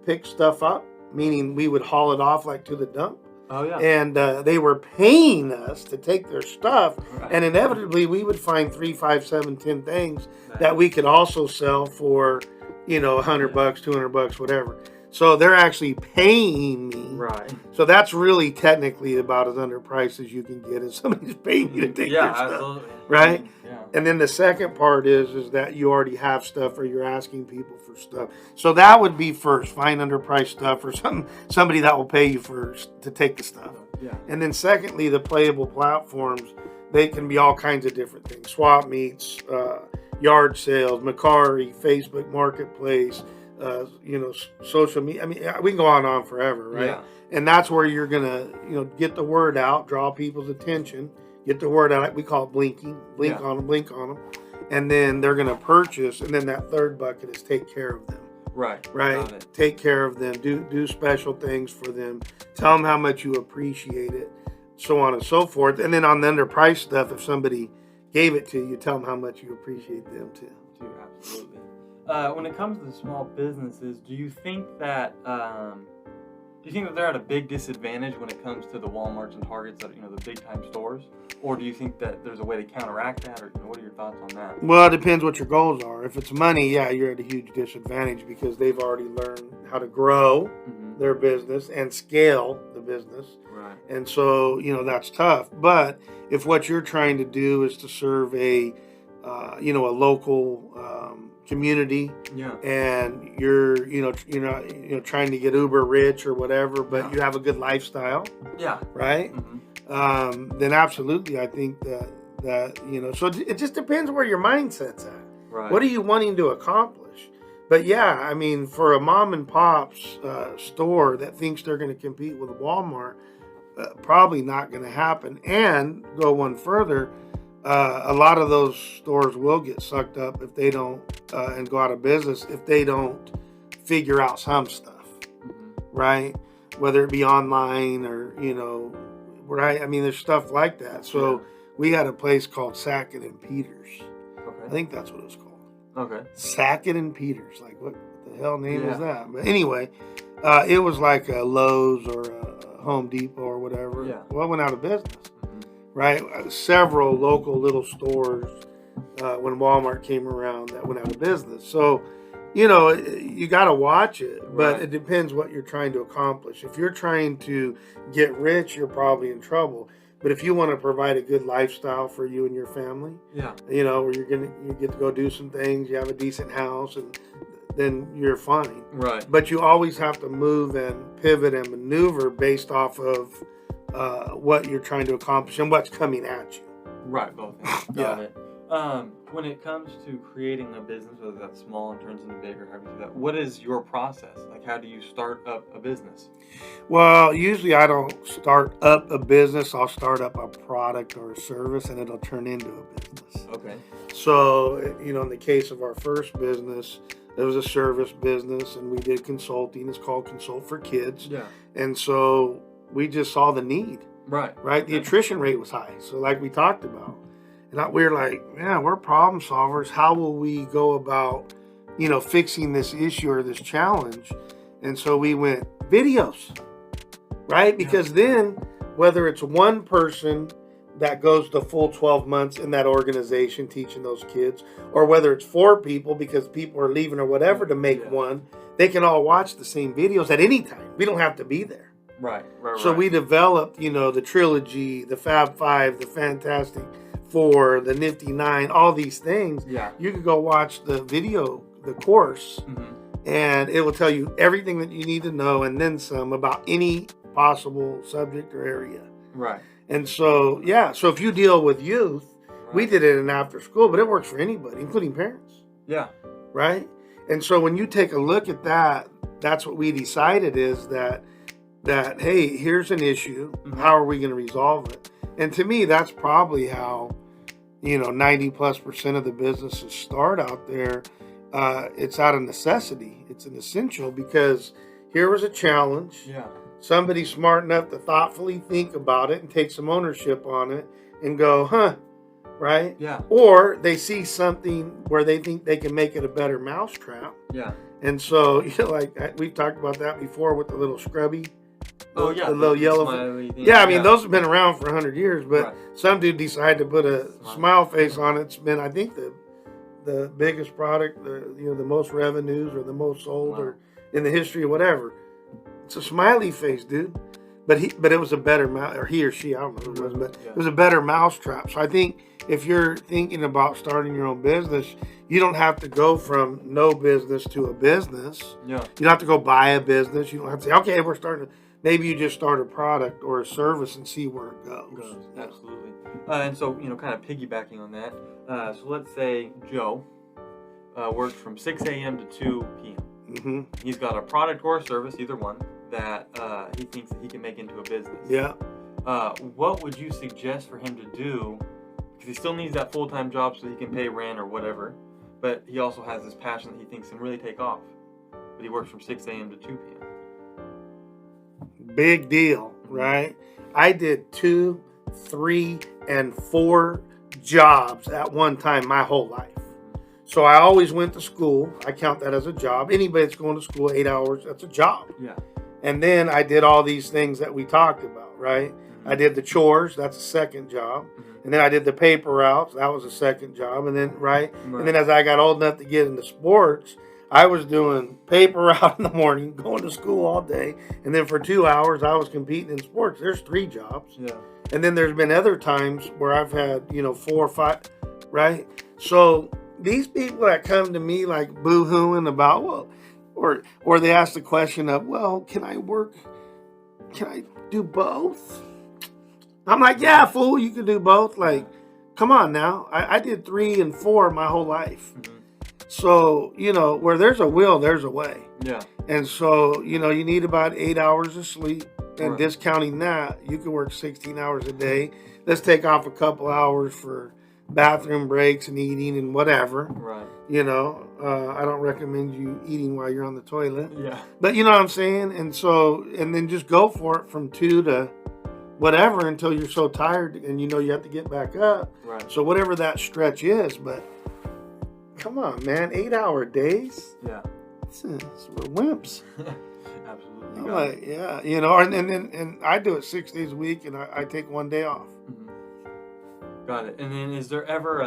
picked stuff up, meaning we would haul it off like to the dump. Oh, yeah. And they were paying us to take their stuff. Right. And inevitably we would find 3, 5, 7, 10 things that we could also sell for, $100, $200, whatever. So they're actually paying me. Right. So that's really technically about as underpriced as you can get, is somebody's paying you to take their stuff. Absolutely. Right? Yeah. And then the second part is that you already have stuff, or you're asking people for stuff. So that would be first, find underpriced stuff, or somebody that will pay you to take the stuff. Yeah. And then secondly, the playable platforms, they can be all kinds of different things. Swap meets, yard sales, Macari, Facebook Marketplace, social media. I mean, we can go on and on forever, right? Yeah. And that's where you're going to, get the word out, draw people's attention, get the word out. We call it blinking, blink on them. And then they're going to purchase. And then that third bucket is take care of them. Right. Take care of them. Do special things for them. Tell them how much you appreciate it, so on and so forth. And then on the underpriced stuff, if somebody gave it to you, tell them how much you appreciate them too. Absolutely. When it comes to small businesses, do you think that they're at a big disadvantage when it comes to the Walmarts and Targets, that the big time stores, or do you think that there's a way to counteract that, or what are your thoughts on that? Well, it depends what your goals are. If it's money, you're at a huge disadvantage because they've already learned how to grow their business and scale the business. Right. And so, that's tough. But if what you're trying to do is to serve a local community, and you're trying to get uber rich or whatever, but you have a good lifestyle, right? Then absolutely, I think that so it just depends where your mindset's at. Right. What are you wanting to accomplish? But for a mom and pop's store that thinks they're going to compete with Walmart, probably not going to happen. And go one further, a lot of those stores will get sucked up if they don't and go out of business if they don't figure out some stuff, right? Whether it be online or right. I mean, there's stuff like that. So we had a place called Sackett and Peters. Okay. I think that's what it was called. Okay. Sackett and Peters. Like, what the hell name is that? But anyway, it was like a Lowe's or a Home Depot or whatever. Yeah. Well, it went out of business. Right? Several local little stores when Walmart came around that went out of business. So, you got to watch it, but it depends what you're trying to accomplish. If you're trying to get rich, you're probably in trouble. But if you want to provide a good lifestyle for you and your family, where you get to go do some things, you have a decent house, and then you're fine. Right. But you always have to move and pivot and maneuver based off of what you're trying to accomplish and what's coming at you. Right, both. Got it. When it comes to creating a business, whether that's small and turns into big or however you do that, what is your process? Like, how do you start up a business? Well, usually I don't start up a business. I'll start up a product or a service, and it'll turn into a business. Okay. So, in the case of our first business, it was a service business, and we did consulting. It's called Consult for Kids. Yeah. And so we just saw the need. Right. The attrition rate was high. So like we talked about. And we were like, man, we're problem solvers. How will we go about, fixing this issue or this challenge? And so we went videos, right? Because then whether it's one person that goes the full 12 months in that organization teaching those kids, or whether it's 4 people because people are leaving or whatever to make one, they can all watch the same videos at any time. We don't have to be there. Right. So we developed, the Trilogy, the Fab 5, the Fantastic 4, the Nifty 9, all these things. Yeah. You could go watch the video, the course, and it will tell you everything that you need to know and then some about any possible subject or area. Right. And so, so if you deal with youth, we did it in after school, but it works for anybody, including parents. Yeah. Right? And so when you take a look at that, that's what we decided is that hey, here's an issue. How are we going to resolve it? And to me, that's probably how, 90+% of the businesses start out there. It's out of necessity. It's an essential because here was a challenge. Yeah. Somebody smart enough to thoughtfully think about it and take some ownership on it and go, right? Yeah. Or they see something where they think they can make it a better mousetrap. Yeah. And so, like we've talked about that before with the little scrubby. Oh, yeah. The little yellow. Yeah, I mean, those have been around for 100 years, but some dude decided to put a smile face on it. It's been, I think, the biggest product, the most revenues or the most sold or in the history of whatever. It's a smiley face, dude. But it was a better mouse, or he or she, I don't know who it was, but it was a better mousetrap. So I think if you're thinking about starting your own business, you don't have to go from no business to a business. Yeah. You don't have to go buy a business. You don't have to say, okay, we're starting. Maybe you just start a product or a service and see where it goes. Absolutely. And so, kind of piggybacking on that. So let's say Joe works from 6 a.m. to 2 p.m. Mm-hmm. He's got a product or a service, either one, that he thinks that he can make into a business. Yeah. What would you suggest for him to do? Because he still needs that full-time job so he can pay rent or whatever, but he also has this passion that he thinks can really take off. But he works from 6 a.m. to 2 p.m. Big deal, right? I did 2, 3, and 4 jobs at one time my whole life. So I always went to school. I count that as a job. Anybody that's going to school 8 hours, that's a job. Yeah. And then I did all these things that we talked about, right? I did the chores, that's a second job. And then I did the paper routes, that was a second job. And then, and then as I got old enough to get into sports, I was doing paper route in the morning, going to school all day. And then for 2 hours, I was competing in sports. There's 3 jobs. Yeah. And then there's been other times where I've had, 4 or 5, right? So these people that come to me like boo-hooing about, well, or they ask the question of, well, can I do both? I'm like, yeah, fool, you can do both. Like, come on now. I did 3 and 4 my whole life. So, where there's a will, there's a way. Yeah. And so, you need about 8 hours of sleep. And discounting that, you can work 16 hours a day. Let's take off a couple hours for bathroom breaks and eating and whatever. Right. I don't recommend you eating while you're on the toilet. Yeah. But you know what I'm saying? And so, and then just go for it from 2 to whatever until you're so tired and you have to get back up. Right. So whatever that stretch is, but come on, man, 8-hour days? Yeah. We're wimps. Absolutely. I'm like, yeah, and I do it 6 days a week and I take 1 day off. Got it. And then is there ever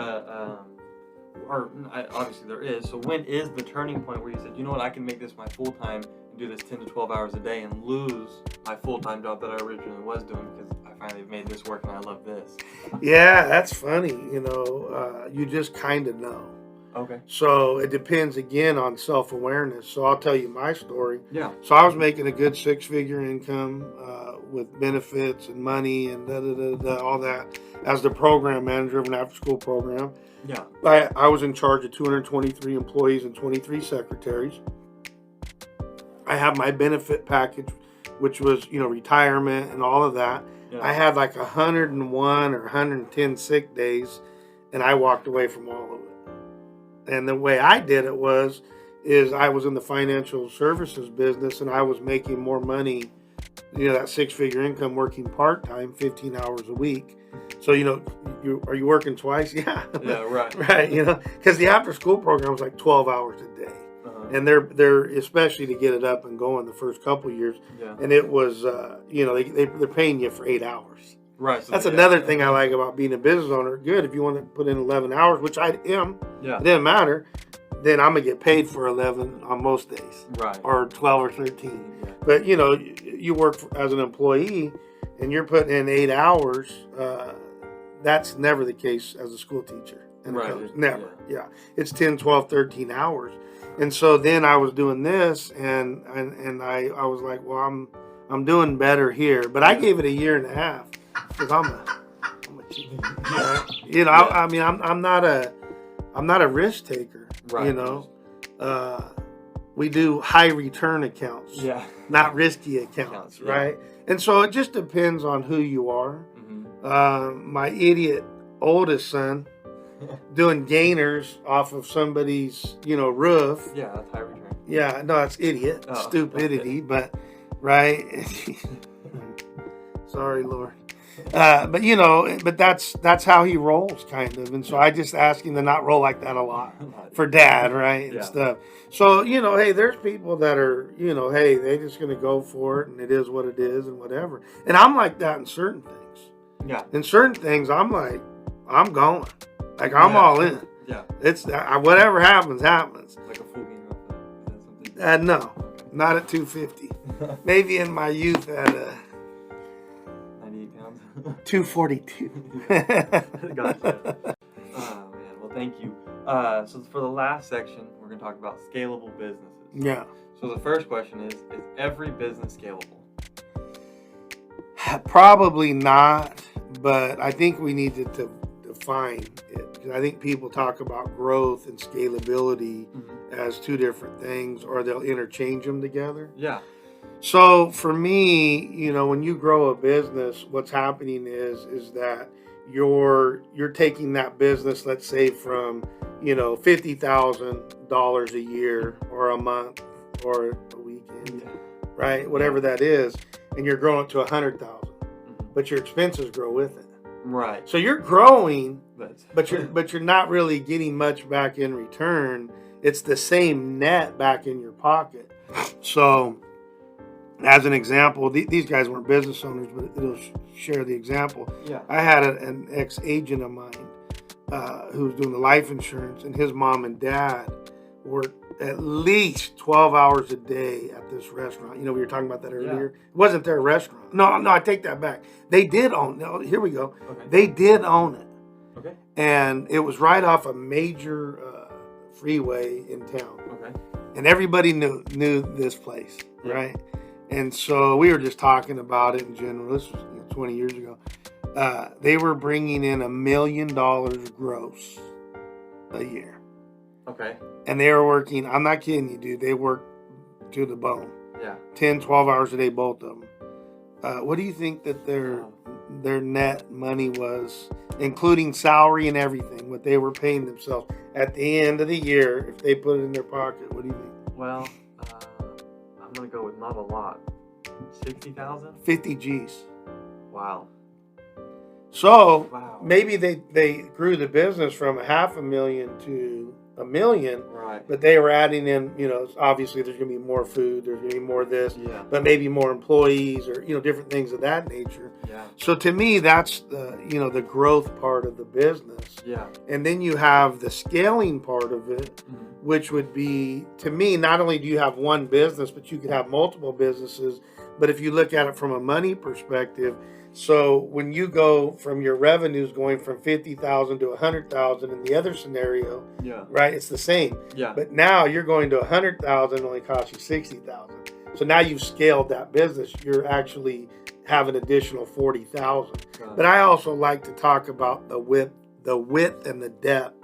obviously there is, so when is the turning point where you said, you know what, I can make this my full-time and do this 10 to 12 hours a day and lose my full-time job that I originally was doing because I finally made this work and I love this? Yeah, that's funny. You just kind of know. Okay. So it depends again on self-awareness. So I'll tell you my story. Yeah. So I was making a good 6-figure income with benefits and money and all that as the program manager of an after-school program. Yeah. I was in charge of 223 employees and 23 secretaries. I have my benefit package, which was, retirement and all of that. Yeah. I had like 101 or 110 sick days, and I walked away from all of it. And the way I did it is I was in the financial services business, and I was making more money, that 6-figure income working part-time, 15 hours a week. So, are you working twice? Yeah. Yeah, right. Right, because the after-school program was like 12 hours a day. And they're especially to get it up and going the first couple of years. Yeah. And it was, they're paying you for 8 hours. Right. So that's another thing I like about being a business owner. Good, if you want to put in 11 hours, which I am, it didn't matter, then I'm going to get paid for 11 on most days. Right. Or 12 or 13. Yeah. But, you work as an employee and you're putting in 8 hours. That's never the case as a school teacher. Right. Never. Yeah. It's 10, 12, 13 hours. And so then I was doing this, and I was like, well, I'm doing better here. But I gave it a year and a half because I'm a cheat. I mean, I'm not a risk taker. Right. We do high return accounts, not risky accounts, right? And so it just depends on who you are. Mm-hmm. My idiot oldest son. Doing gainers off of somebody's, roof. Yeah, that's high return. Yeah, no, it's idiot, stupidity, but right. Sorry, Lord. But that's how he rolls, kind of. And so I just ask him to not roll like that a lot for Dad, right, and stuff. So hey, there's people that are, hey, they're just gonna go for it, and it is what it is, and whatever. And I'm like that in certain things. Yeah. In certain things, I'm like, I'm going. Like, I'm all in. Yeah. It's whatever happens. Like a full game of that. No, not at 250. Maybe in my youth at 98 pounds. 242. Gotcha. Oh, man. Well, thank you. So for the last section, we're going to talk about scalable businesses. Yeah. So the first question is every business scalable? Probably not, but I think we need to define it, because I think people talk about growth and scalability as two different things, or they'll interchange them together. Yeah. So for me, when you grow a business, what's happening is that you're taking that business, let's say from $50,000 a year or a month or a weekend, right? Whatever that is, and you're growing it to 100,000, but your expenses grow with it. Right. So you're growing, but you're not really getting much back in return. It's the same net back in your pocket. So, as an example, these guys weren't business owners, but it'll share the example. Yeah. I had an ex-agent of mine who was doing the life insurance, and his mom and dad worked at least 12 hours a day at this restaurant. We were talking about that earlier. Yeah. It wasn't their restaurant. No, I take that back. They did own it. No, here we go. Okay. They did own it. Okay. And it was right off a major freeway in town. Okay. And everybody knew this place, right? And so we were just talking about it in general. This was 20 years ago. They were bringing in $1 million gross a year. Okay. And they were working, I'm not kidding you, dude. They worked to the bone. Yeah. 10, 12 hours a day, both of them. What do you think that their net money was, including salary and everything, what they were paying themselves at the end of the year, if they put it in their pocket? What do you think? Well, I'm going to go with not a lot. 60,000? 50 G's. Wow. So maybe they grew the business from $500,000 to $1 million, right? But they were adding in, obviously there's going to be more food, there's going to be more of this, but maybe more employees or different things of that nature. Yeah. So to me, that's the growth part of the business. Yeah. And then you have the scaling part of it, which would be, to me, not only do you have one business, but you could have multiple businesses. But if you look at it from a money perspective, So when you go from your revenues going from 50,000 to 100,000 in the other scenario, right, it's the same. Yeah. But now you're going to 100,000 only costs you 60,000. So now you've scaled that business. You're actually have an additional 40,000. But I also like to talk about the width and the depth.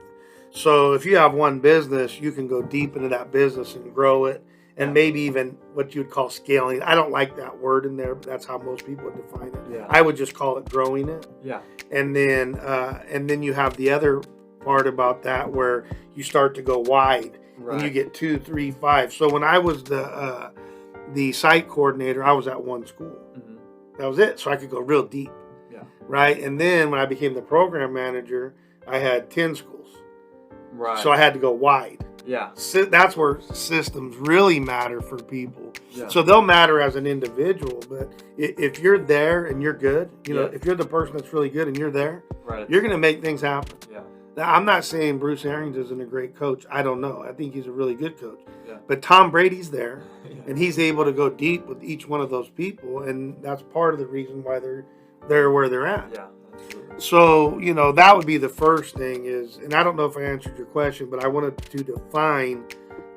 So if you have one business, you can go deep into that business and grow it. And maybe even what you would call scaling. I don't like that word in there, but that's how most people would define it. Yeah. I would just call it growing it. Yeah. And then you have the other part about that where you start to go wide, and you get 2, 3, 5. So when I was the site coordinator, I was at one school. Mm-hmm. That was it. So I could go real deep. Yeah. Right. And then when I became the program manager, I had 10 schools. Right. So I had to go wide. Yeah. So that's where systems really matter for people. Yeah. So they'll matter as an individual, but if you're there and you're good, you know, if you're the person that's really good and you're there, you're going to make things happen. Yeah. Now, I'm not saying Bruce Arians isn't a great coach. I don't know. I think he's a really good coach. Yeah. But Tom Brady's there, and he's able to go deep with each one of those people, and that's part of the reason why they're where they're at. Yeah. So, you know, that would be the first thing is, and I don't know if I answered your question, but I wanted to define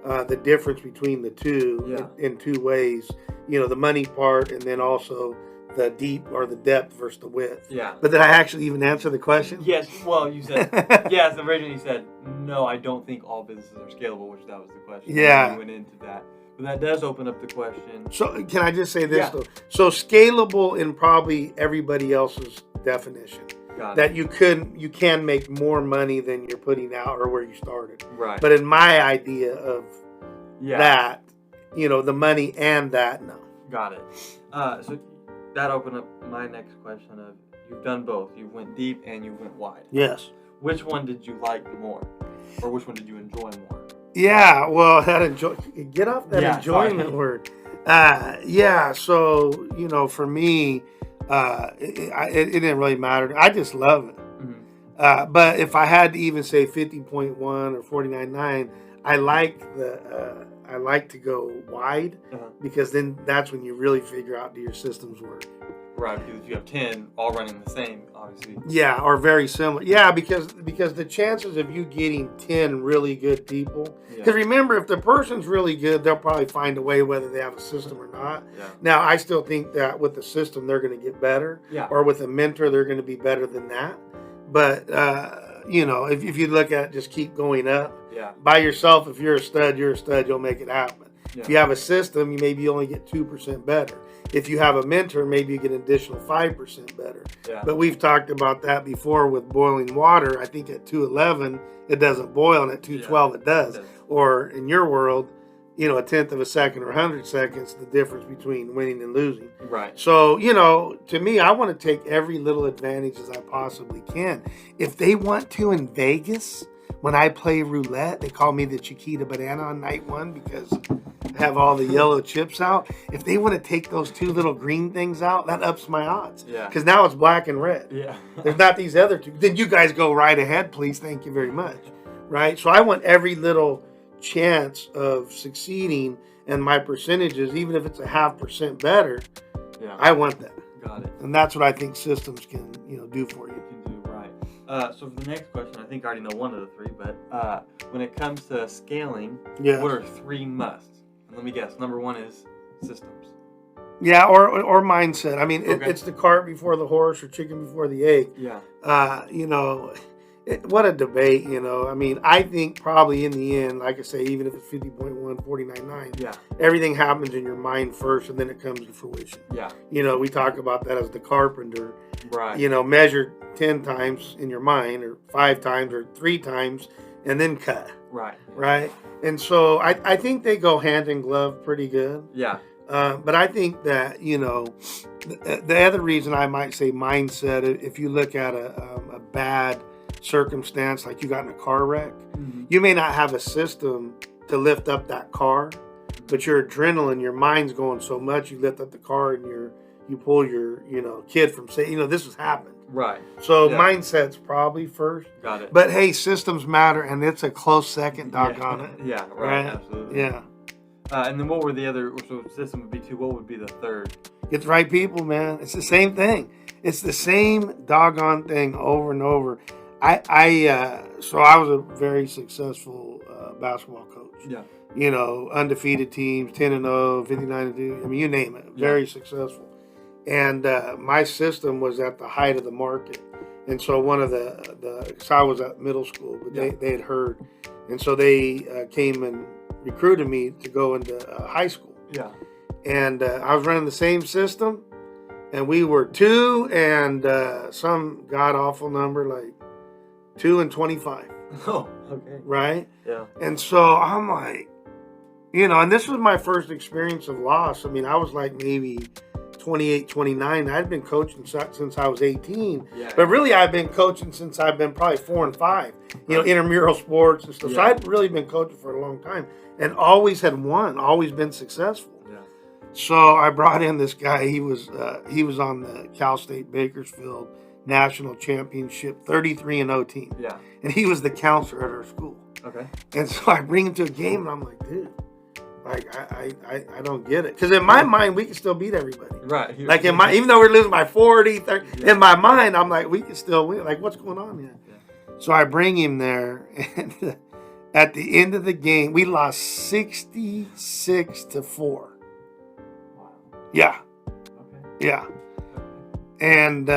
the difference between the two in two ways. You know, the money part and then also the deep or the depth versus the width. Yeah. But did I actually even answer the question? Yes. Well, you said, yes, originally you said, no, I don't think all businesses are scalable, which that was the question. Yeah. You went into that. But that does open up the question. So can I just say this though? So scalable in probably everybody else's definition. That you can make more money than you're putting out or where you started. Right. But in my idea of that, you know, the money and that, no. Got it. So that opened up my next question of you've done both. You went deep and you went wide. Yes. Which one did you like more? Or which one did you enjoy more? Yeah, well, get off that enjoyment word. So, you know, for me, it didn't really matter. I just love it. Mm-hmm. But if I had to even say 50.1 or 49.9, I like to go wide because then that's when you really figure out do your systems work. Right, because if you have 10 all running the same, obviously. Yeah, or very similar. Yeah, because the chances of you getting 10 really good people. Because remember, if the person's really good, they'll probably find a way whether they have a system or not. Yeah. Now, I still think that with the system, they're going to get better. Yeah. Or with a mentor, they're going to be better than that. But, you know, if you look at it, just keep going up. Yeah. By yourself, if you're a stud, you'll make it happen. Yeah. If you have a system, you maybe only get 2% better. If you have a mentor, maybe you get an additional 5% better. Yeah. But we've talked about that before with boiling water. I think at 211, it doesn't boil, and at 212, it does. Or in your world, you know, a tenth of a second or 100 seconds, the difference between winning and losing. Right. So, you know, to me, I want to take every little advantage as I possibly can. If they want to in Vegas, when I play roulette, they call me the Chiquita Banana on night one because I have all the yellow chips out. If they want to take those two little green things out, that ups my odds. Yeah. Because now it's black and red. Yeah. There's not these other two. Then you guys go right ahead, please. Thank you very much. Right? So I want every little chance of succeeding, and my percentages, even if it's a 0.5% better, I want that. Got it. And that's what I think systems can, you know, do for you. So for the next question, I think I already know one of the three, but when it comes to scaling, what are 3 musts? And let me guess. Number 1 is systems. Yeah, or mindset. I mean, it's the cart before the horse or chicken before the egg. Yeah. You know, what a debate, you know. I mean, I think probably in the end, like I say, even if it's 50.1, 49.9, everything happens in your mind first and then it comes to fruition. Yeah. You know, we talk about that as the carpenter. Right. You know, measure 10 times in your mind or 5 times or 3 times and then cut. Right. Right. And so I think they go hand in glove pretty good. Yeah. But I think that, you know, the other reason I might say mindset, if you look at a bad circumstance, like you got in a car wreck, you may not have a system to lift up that car, but your adrenaline, your mind's going so much, you lift up the car and you pull your, you know, kid from say, you know, this has happened. Right. So mindset's probably first. Got it. But hey, systems matter, and it's a close second, doggone it. Yeah, right. Absolutely. Yeah. And then what were the other, so system would be 2, what would be the third? Get the right people, man. It's the same thing. It's the same doggone thing over and over. So I was a very successful basketball coach. Yeah. You know, undefeated teams, 10-0, 59-2. I mean, you name it. Very successful. And my system was at the height of the market. And so one of so I was at middle school, but they had heard. And so they came and recruited me to go into high school. Yeah. And I was running the same system. And we were 2 and some god-awful number, like 2 and 25. Oh, okay. Right? Yeah. And so I'm like, you know, and this was my first experience of loss. I mean, I was like maybe 28, 29. I'd been coaching since I was 18. Yeah. But really, I've been coaching since I've been probably 4 and 5. You know, intramural sports and stuff. Yeah. So I'd really been coaching for a long time and always had won, always been successful. Yeah. So I brought in this guy. He was on the Cal State Bakersfield National Championship 33-0 team. Yeah. And he was the counselor at our school. Okay. And so I bring him to a game, and I'm like, dude, like I don't get it, because in my mind we can still beat everybody. Right. Like even though we're losing by 40, 30, in my mind I'm like, we can still win. Like, what's going on here? Yeah. So I bring him there, and at the end of the game, we lost 66-4. Wow. Yeah. Okay. Yeah. And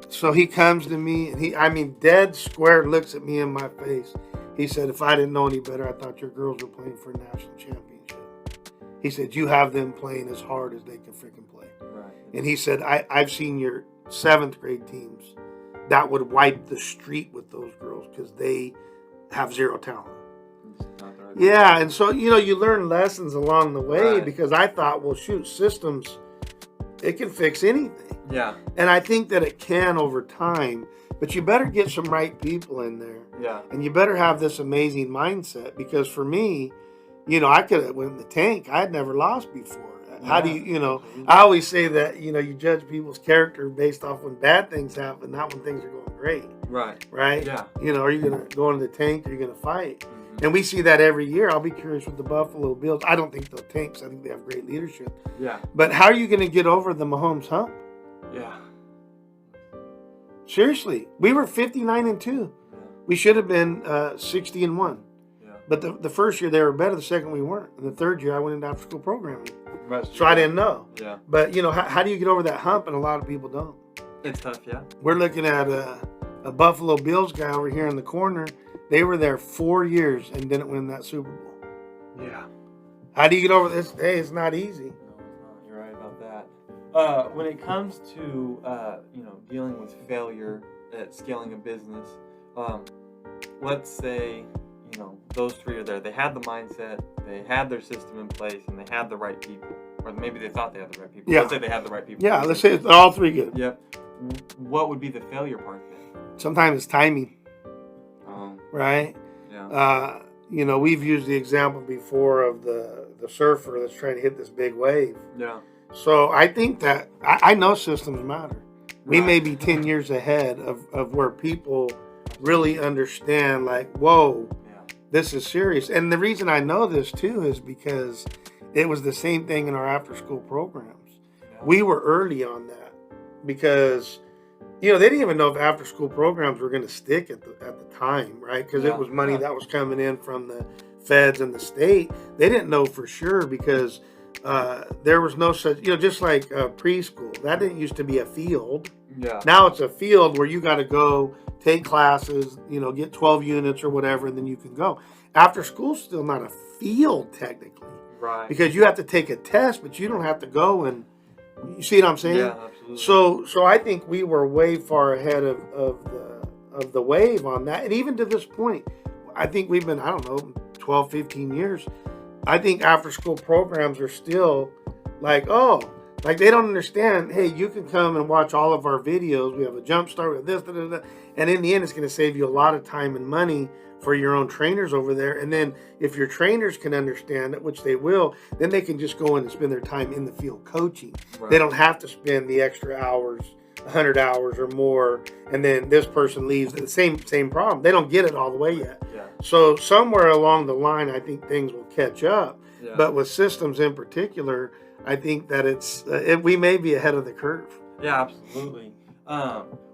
so he comes to me, and dead square looks at me in my face. He said, if I didn't know any better, I thought your girls were playing for a national championship. He said, you have them playing as hard as they can freaking play. Right. And he said, I've seen your 7th grade teams that would wipe the street with those girls because they have zero talent. Yeah, and so, you know, you learn lessons along the way, because I thought, well, shoot, systems, it can fix anything. Yeah. And I think that it can over time, but you better get some right people in there. Yeah. And you better have this amazing mindset, because for me, you know, I could have went in the tank. I had never lost before. How do you, you know, I always say that, you know, you judge people's character based off when bad things happen, not when things are going great. Right. Right? Yeah. You know, are you going to go into the tank or are you going to fight? And we see that every year. I'll be curious with the Buffalo Bills. I don't think they'll tank. I think they have great leadership. Yeah. But how are you going to get over the Mahomes hump? Yeah. Seriously, we were 59-2. Yeah. We should have been 60-1. Yeah. But the first year they were better. The second we weren't. And the third year I went into after school programming. So I didn't know. Yeah. But you know, how do you get over that hump? And a lot of people don't. It's tough. Yeah. We're looking at a Buffalo Bills guy over here in the corner. They were there 4 years and didn't win that Super Bowl. Yeah. How do you get over this? Hey, it's not easy. No, it's not. You're right about that. When it comes to you know, dealing with failure at scaling a business, let's say, you know, those 3 are there. They had the mindset, they had their system in place, and they had the right people, or maybe they thought they had the right people. Yeah. Let's say they had the right people. Yeah, let's say it's all 3 good. Yep. What would be the failure part then? Sometimes it's timing, right? Yeah. You know, we've used the example before of the surfer that's trying to hit this big wave. Yeah. So I think that I know systems matter. We Right. may be 10 years ahead of where people really understand, like, whoa, this is serious. And the reason I know this too is because it was the same thing in our after school programs. Yeah. We were early on that because, you know, they didn't even know if after school programs were going to stick at the time, right? Because it was money that was coming in from the feds and the state. They didn't know for sure because there was no such, you know, just like preschool. That didn't used to be a field. Yeah. Now it's a field where you got to go take classes, you know, get 12 units or whatever, and then you can go. After school's still not a field technically. Right. Because you have to take a test, but you don't have to go and, you see what I'm saying? Yeah, absolutely. So I think we were way far ahead of the wave on that. And even to this point, I think we've been, I don't know, 12, 15 years. I think after school programs are still like, oh, like they don't understand, hey, you can come and watch all of our videos. We have a jump start with this, and in the end, it's going to save you a lot of time and money for your own trainers over there. And then if your trainers can understand it, which they will, then they can just go in and spend their time in the field coaching. Right. They don't have to spend the extra hours, 100 hours or more, and then this person leaves. The same problem. They don't get it all the way yet. Yeah. So somewhere along the line, I think things will catch up. Yeah. But with systems in particular, I think that we may be ahead of the curve. Yeah, absolutely.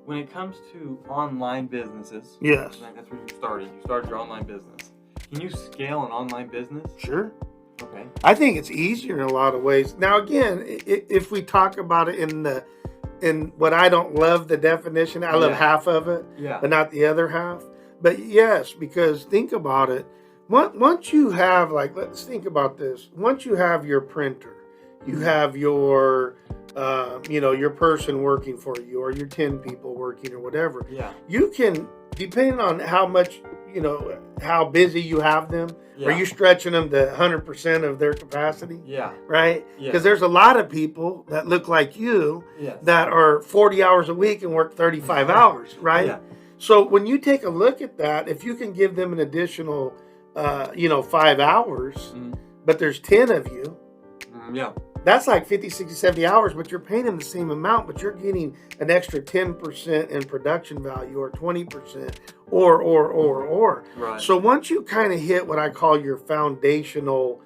When it comes to online businesses, yes, that's where you started. You started your online business. Can you scale an online business? Sure. Okay. I think it's easier in a lot of ways. Now, again, if we talk about it in what I don't love the definition, I love half of it, but not the other half. But yes, because think about it. Once you have, let's think about this. Once you have your printer, you have your, your person working for you, or your 10 people working, or whatever. Yeah. You can, depending on how much, how busy you have them, are you stretching them to 100% of their capacity? Yeah. Right? Because there's a lot of people that look like you that are 40 hours a week and work 35 hours, right? Yeah. So when you take a look at that, if you can give them an additional, 5 hours, but there's 10 of you, that's like 50, 60, 70 hours, but you're paying them the same amount, but you're getting an extra 10% in production value, or 20%, or. Right. So once you kind of hit what I call your foundational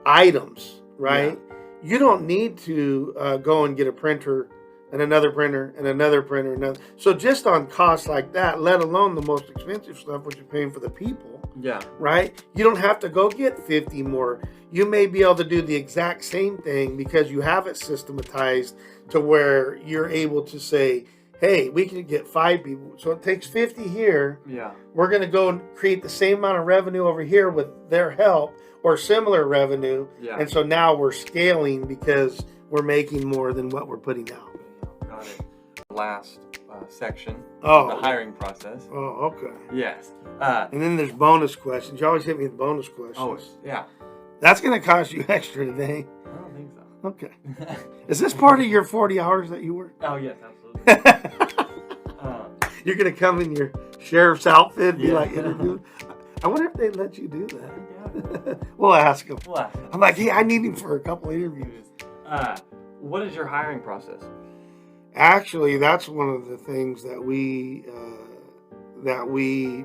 items, right? You don't need to go and get a printer and another printer and another printer. So just on costs like that, let alone the most expensive stuff, which you're paying for the people. Yeah. Right? You don't have to go get 50 more. You may be able to do the exact same thing because you have it systematized to where you're able to say, hey, we can get 5 people. So it takes 50 here. Yeah. We're going to go and create the same amount of revenue over here with their help, or similar revenue. Yeah. And so now we're scaling because we're making more than what we're putting out. Got it. Last section, the hiring process. Oh, okay. Yes. And then there's bonus questions. You always hit me with bonus questions. Oh, yeah. That's going to cost you extra today. I don't think so. Okay. Is this part of your 40 hours that you work? Oh, yes, absolutely. You're going to come in your sheriff's outfit and be interviewed. I wonder if they'd let you do that. We'll ask them. I'm like, hey, I need him for a couple interviews. What is your hiring process? Actually, that's one of the things that we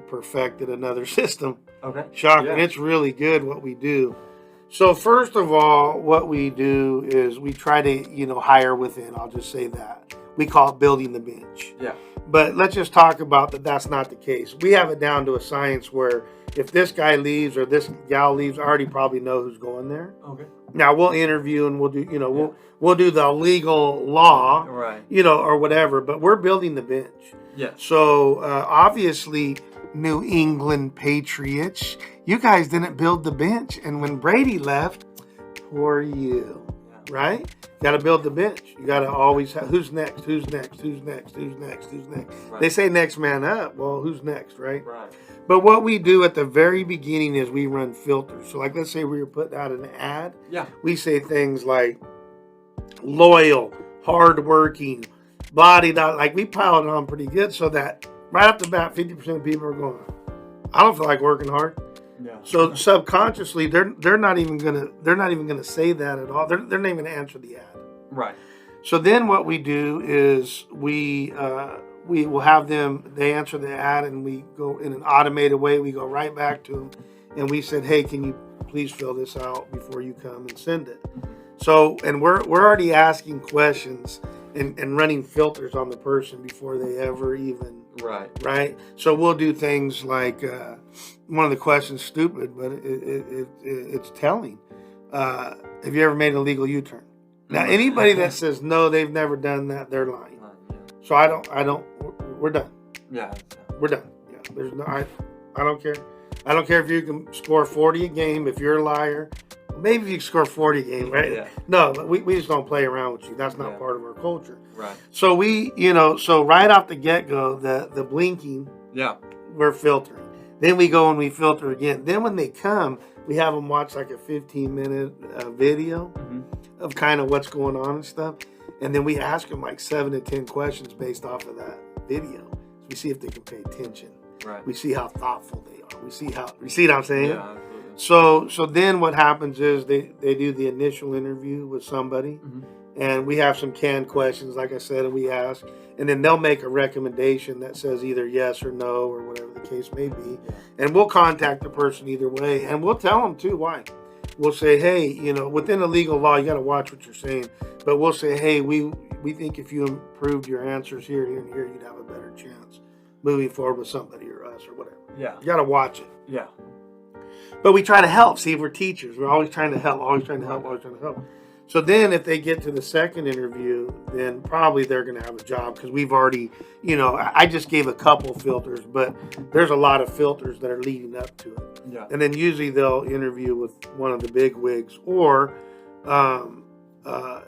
perfected another system. Okay. Shocking. Yeah. It's really good what we do. So first of all, what we do is we try to, hire within. I'll just say that. We call it building the bench. Yeah. But let's just talk about that. That's not the case. We have it down to a science where if this guy leaves or this gal leaves, I already probably know who's going there. Okay. Now we'll interview and we'll do, we'll do the legal law, right? Or whatever. But we're building the bench. Yeah. So obviously, New England Patriots, you guys didn't build the bench, and when Brady left, poor you, right? Got to build the bench. You got to always have who's next, who's next, who's next, who's next, who's next. Right. They say next man up. Well, who's next, right? Right. But what we do at the very beginning is we run filters. So like, let's say we were putting out an ad. Yeah. We say things like loyal, hardworking, body, like we pile it on pretty good so that right off the bat, 50% of people are going, I don't feel like working hard. Yeah. So subconsciously, they're not even gonna say that at all. They're not even gonna answer the ad. Right. So then what we do is we will have them. They answer the ad, and we go in an automated way. We go right back to them, and we said, hey, can you please fill this out before you come and send it? So, and we're already asking questions and running filters on the person before they ever even. Right. So we'll do things like one of the questions stupid, but it's telling. Have you ever made a legal U-turn? Now anybody that says no, they've never done that, they're lying. So I don't. We're done. Yeah. We're done. Yeah. There's no. I don't care. I don't care if you can score 40 a game. If you're a liar, maybe if you score 40 a game, right? Yeah. No, but we just don't play around with you. That's not part of our culture. Right. So so right off the get-go, the blinking, we're filtering. Then we go and we filter again. Then when they come, we have them watch like a 15-minute video of kind of what's going on and stuff. And then we ask them like 7 to 10 questions based off of that video. So we see if they can pay attention. Right. We see how thoughtful they are. You see what I'm saying? Yeah, absolutely. So then what happens is they do the initial interview with somebody. And we have some canned questions, like I said, and we ask. And then they'll make a recommendation that says either yes or no or whatever the case may be. And we'll contact the person either way. And we'll tell them, too, why. we'll say, hey, you know, within the legal law, you got to watch what you're saying. But we'll say, hey, we think if you improved your answers here, here, and here, you'd have a better chance moving forward with somebody or us or whatever. Yeah. You got to watch it. Yeah. But we try to help. See, we're teachers. We're always trying to help, always trying to help, always trying to help. So then if they get to the second interview, then probably they're going to have a job because we've already, you know, I just gave a couple filters, but there's a lot of filters that are leading up to it. Yeah. And then usually they'll interview with one of the big wigs, or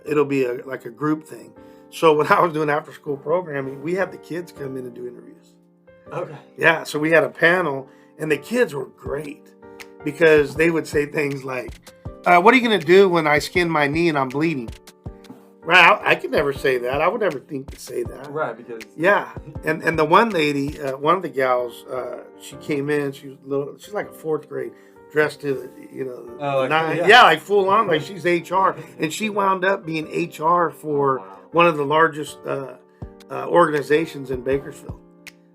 it'll be like a group thing. So when I was doing after school programming, we had the kids come in and do interviews. Okay. Yeah. So we had a panel, and the kids were great because they would say things like, what are you going to do when I skin my knee and I'm bleeding? Right, I could never say that. I would never think to say that. Right, because... Yeah, and the one lady, one of the gals, she came in, she's like a fourth grade, dressed to the, you know, like full on, like she's HR. And she wound up being HR for one of the largest organizations in Bakersfield.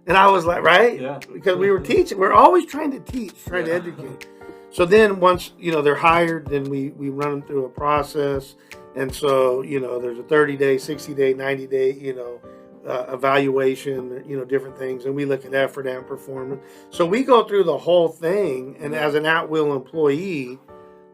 And I was like, right? Yeah. Because we were teaching. We're always trying to teach, trying to educate. So then once, you know, they're hired, then we run them through a process. And so, you know, there's a 30-day, 60-day, 90-day, you know, evaluation, you know, different things. And we look at effort and performance. So we go through the whole thing. And as an at-will employee,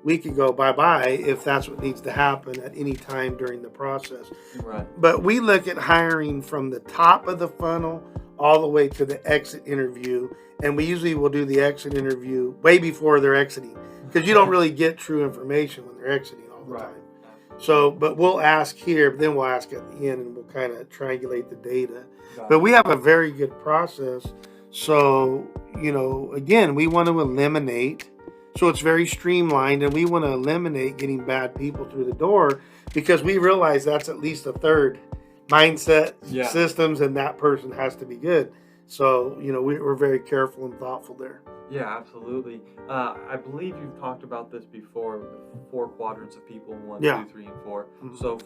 we could go bye-bye if that's what needs to happen at any time during the process. Right. But we look at hiring from the top of the funnel all the way to the exit interview. And we usually will do the exit interview way before they're exiting, because you don't really get true information when they're exiting all the time. So, but we'll ask here, but then we'll ask at the end, and we'll kind of triangulate the data. But we have a very good process. So, you know, again, we want to eliminate. So it's very streamlined, and we want to eliminate getting bad people through the door, because we realize that's at least a third mindset, systems, and that person has to be good. So, you know, we're very careful and thoughtful there. Yeah, absolutely. I believe you've talked about this before, the 4 quadrants of people, 1, 2, 3, and 4. Mm-hmm. So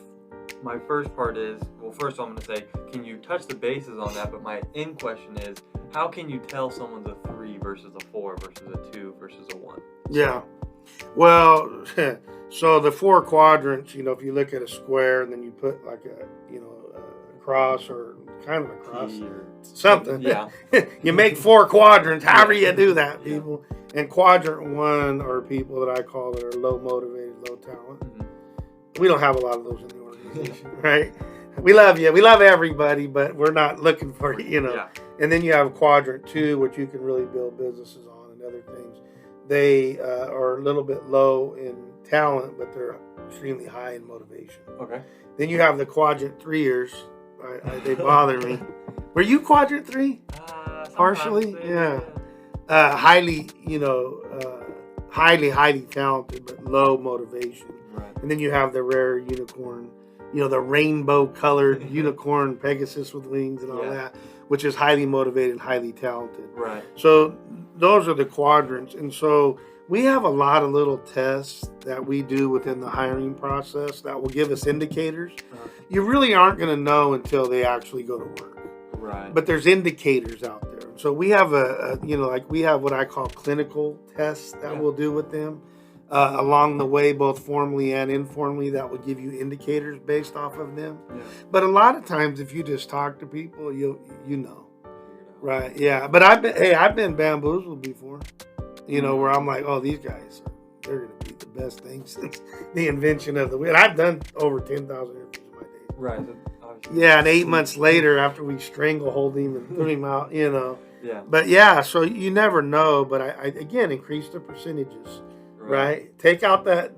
my first part is, well, first I'm going to say, can you touch the bases on that? But my end question is, how can you tell someone's a 3 versus a 4 versus a 2 versus a 1? Yeah. Well, so the 4 quadrants, you know, if you look at a square and then you put like a, you know, a cross or kind of a cross, something. Yeah. You make 4 quadrants, however you do that, people. And quadrant 1 are people that I call that are low motivated, low talent. Mm-hmm. We don't have a lot of those in the organization, right? We love you. We love everybody, but we're not looking for you, you know. Yeah. And then you have quadrant 2, which you can really build businesses on and other things. They are a little bit low in talent, but they're extremely high in motivation. Okay. Then you have the quadrant 3ers. They bother me. Were you quadrant 3? Partially? Yeah. Highly, you know, highly talented, but low motivation. Right. And then you have the rare unicorn, you know, the rainbow colored unicorn, Pegasus with wings and all that, which is highly motivated, highly talented. Right. So those are the quadrants. And so we have a lot of little tests that we do within the hiring process that will give us indicators. You really aren't going to know until they actually go to work. Right. But there's indicators out there. So we have you know, like we have what I call clinical tests that we'll do with them along the way, both formally and informally, that will give you indicators based off of them. Yeah. But a lot of times, if you just talk to people, you know. Right. Yeah. But I've been bamboozled before. You know, where I'm like, oh, these guys, they're going to be the best thing since the invention of the wheel. I've done over 10,000 interviews in my day. Right. Yeah, and 8 months later, after we stranglehold him and threw him out, you know. Yeah. But yeah, so you never know. But I again, increase the percentages, right? Take out that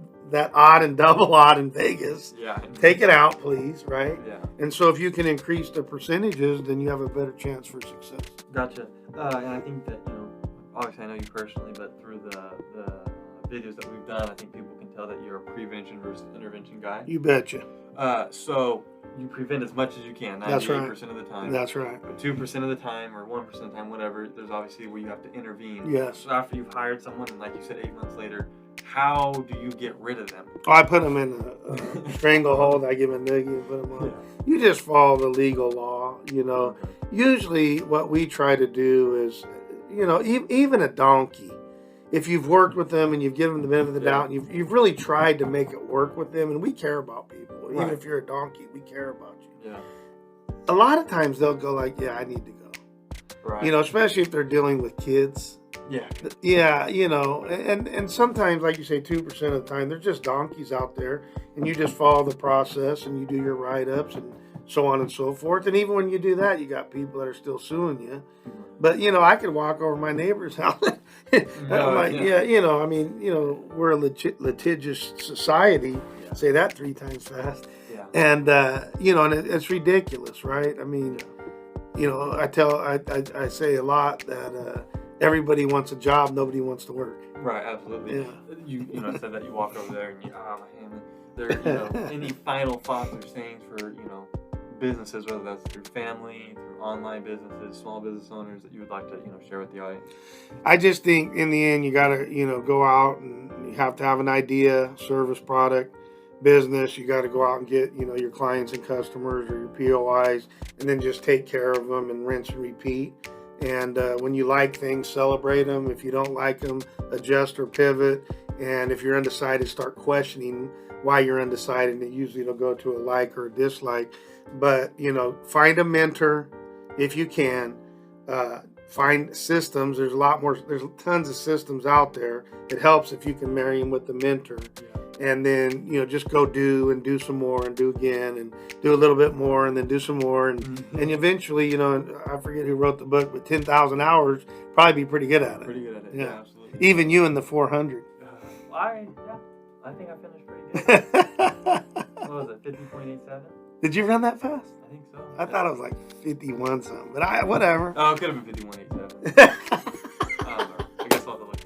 odd and double odd in Vegas. Yeah. Take it out, please, right? Yeah. And so if you can increase the percentages, then you have a better chance for success. Gotcha. And I think that, you know, obviously I know you personally, but through the videos that we've done, I think people can tell that you're a prevention versus intervention guy. You betcha. So you prevent as much as you can, 98% of the time. That's right. But 2% of the time, or 1% of the time, whatever, there's obviously where you have to intervene. Yes. So after you've hired someone, and like you said, 8 months later, how do you get rid of them? Oh, I put them in a stranglehold. I give them a noogie and put them on. Yeah. You just follow the legal law, you know. Okay. Usually what we try to do is, you know, even a donkey, if you've worked with them and you've given them the benefit of the doubt, and you've really tried to make it work with them, and we care about people. Even if you're a donkey, we care about you. Yeah. A lot of times they'll go like, yeah, I need to go. Right. You know, especially if they're dealing with kids. Yeah. Yeah, you know, and sometimes, like you say, 2% of the time, they're just donkeys out there, and you just follow the process, and you do your write-ups, and so on and so forth. And even when you do that, you got people that are still suing you. But, you know, I could walk over my neighbor's house. I'm like, yeah, you know, I mean, you know, we're a litigious society. Yeah. Say that 3 times fast. Yeah. And, you know, and it's ridiculous, right? I mean, you know, I say a lot that everybody wants a job, nobody wants to work. Right, absolutely. Yeah. You know, said that you walk over there and my hand. There, you know, any final thoughts or sayings for, you know, businesses, whether that's through family, through online businesses, small business owners, that you would like to, you know, share with the audience? I just think in the end, you got to, you know, go out and you have to have an idea, service, product, business. You got to go out and get, you know, your clients and customers or your POIs, and then just take care of them and rinse and repeat. And when you like things, celebrate them. If you don't like them, adjust or pivot. And if you're undecided, start questioning why you're undecided. And usually it'll go to a like or a dislike. But, you know, find a mentor if you can. Find systems. There's tons of systems out there. It helps if you can marry them with the mentor. And then, you know, just go do some more and do again and do a little bit more and then do some more. And eventually, you know, I forget who wrote the book, but 10,000 hours, probably be pretty good at it. Pretty good at it, yeah, absolutely. Even you in the 400. I think I finished pretty good. What was it, 50.87? Did you run that fast? I think so. I thought it was like 51 something, but whatever. Oh, it could have been 51.87. I guess I'll have to look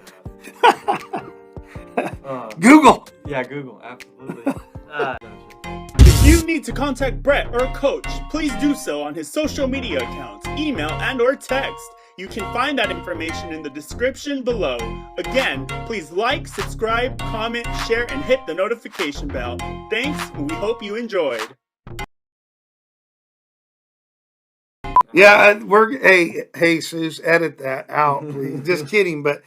that up. Google. Yeah, Google, absolutely. If you need to contact Brett or Coach, please do so on his social media accounts, email, and or text. You can find that information in the description below. Again, please like, subscribe, comment, share, and hit the notification bell. Thanks, and we hope you enjoyed. Yeah, hey, Jesus, edit that out, please. Just kidding, but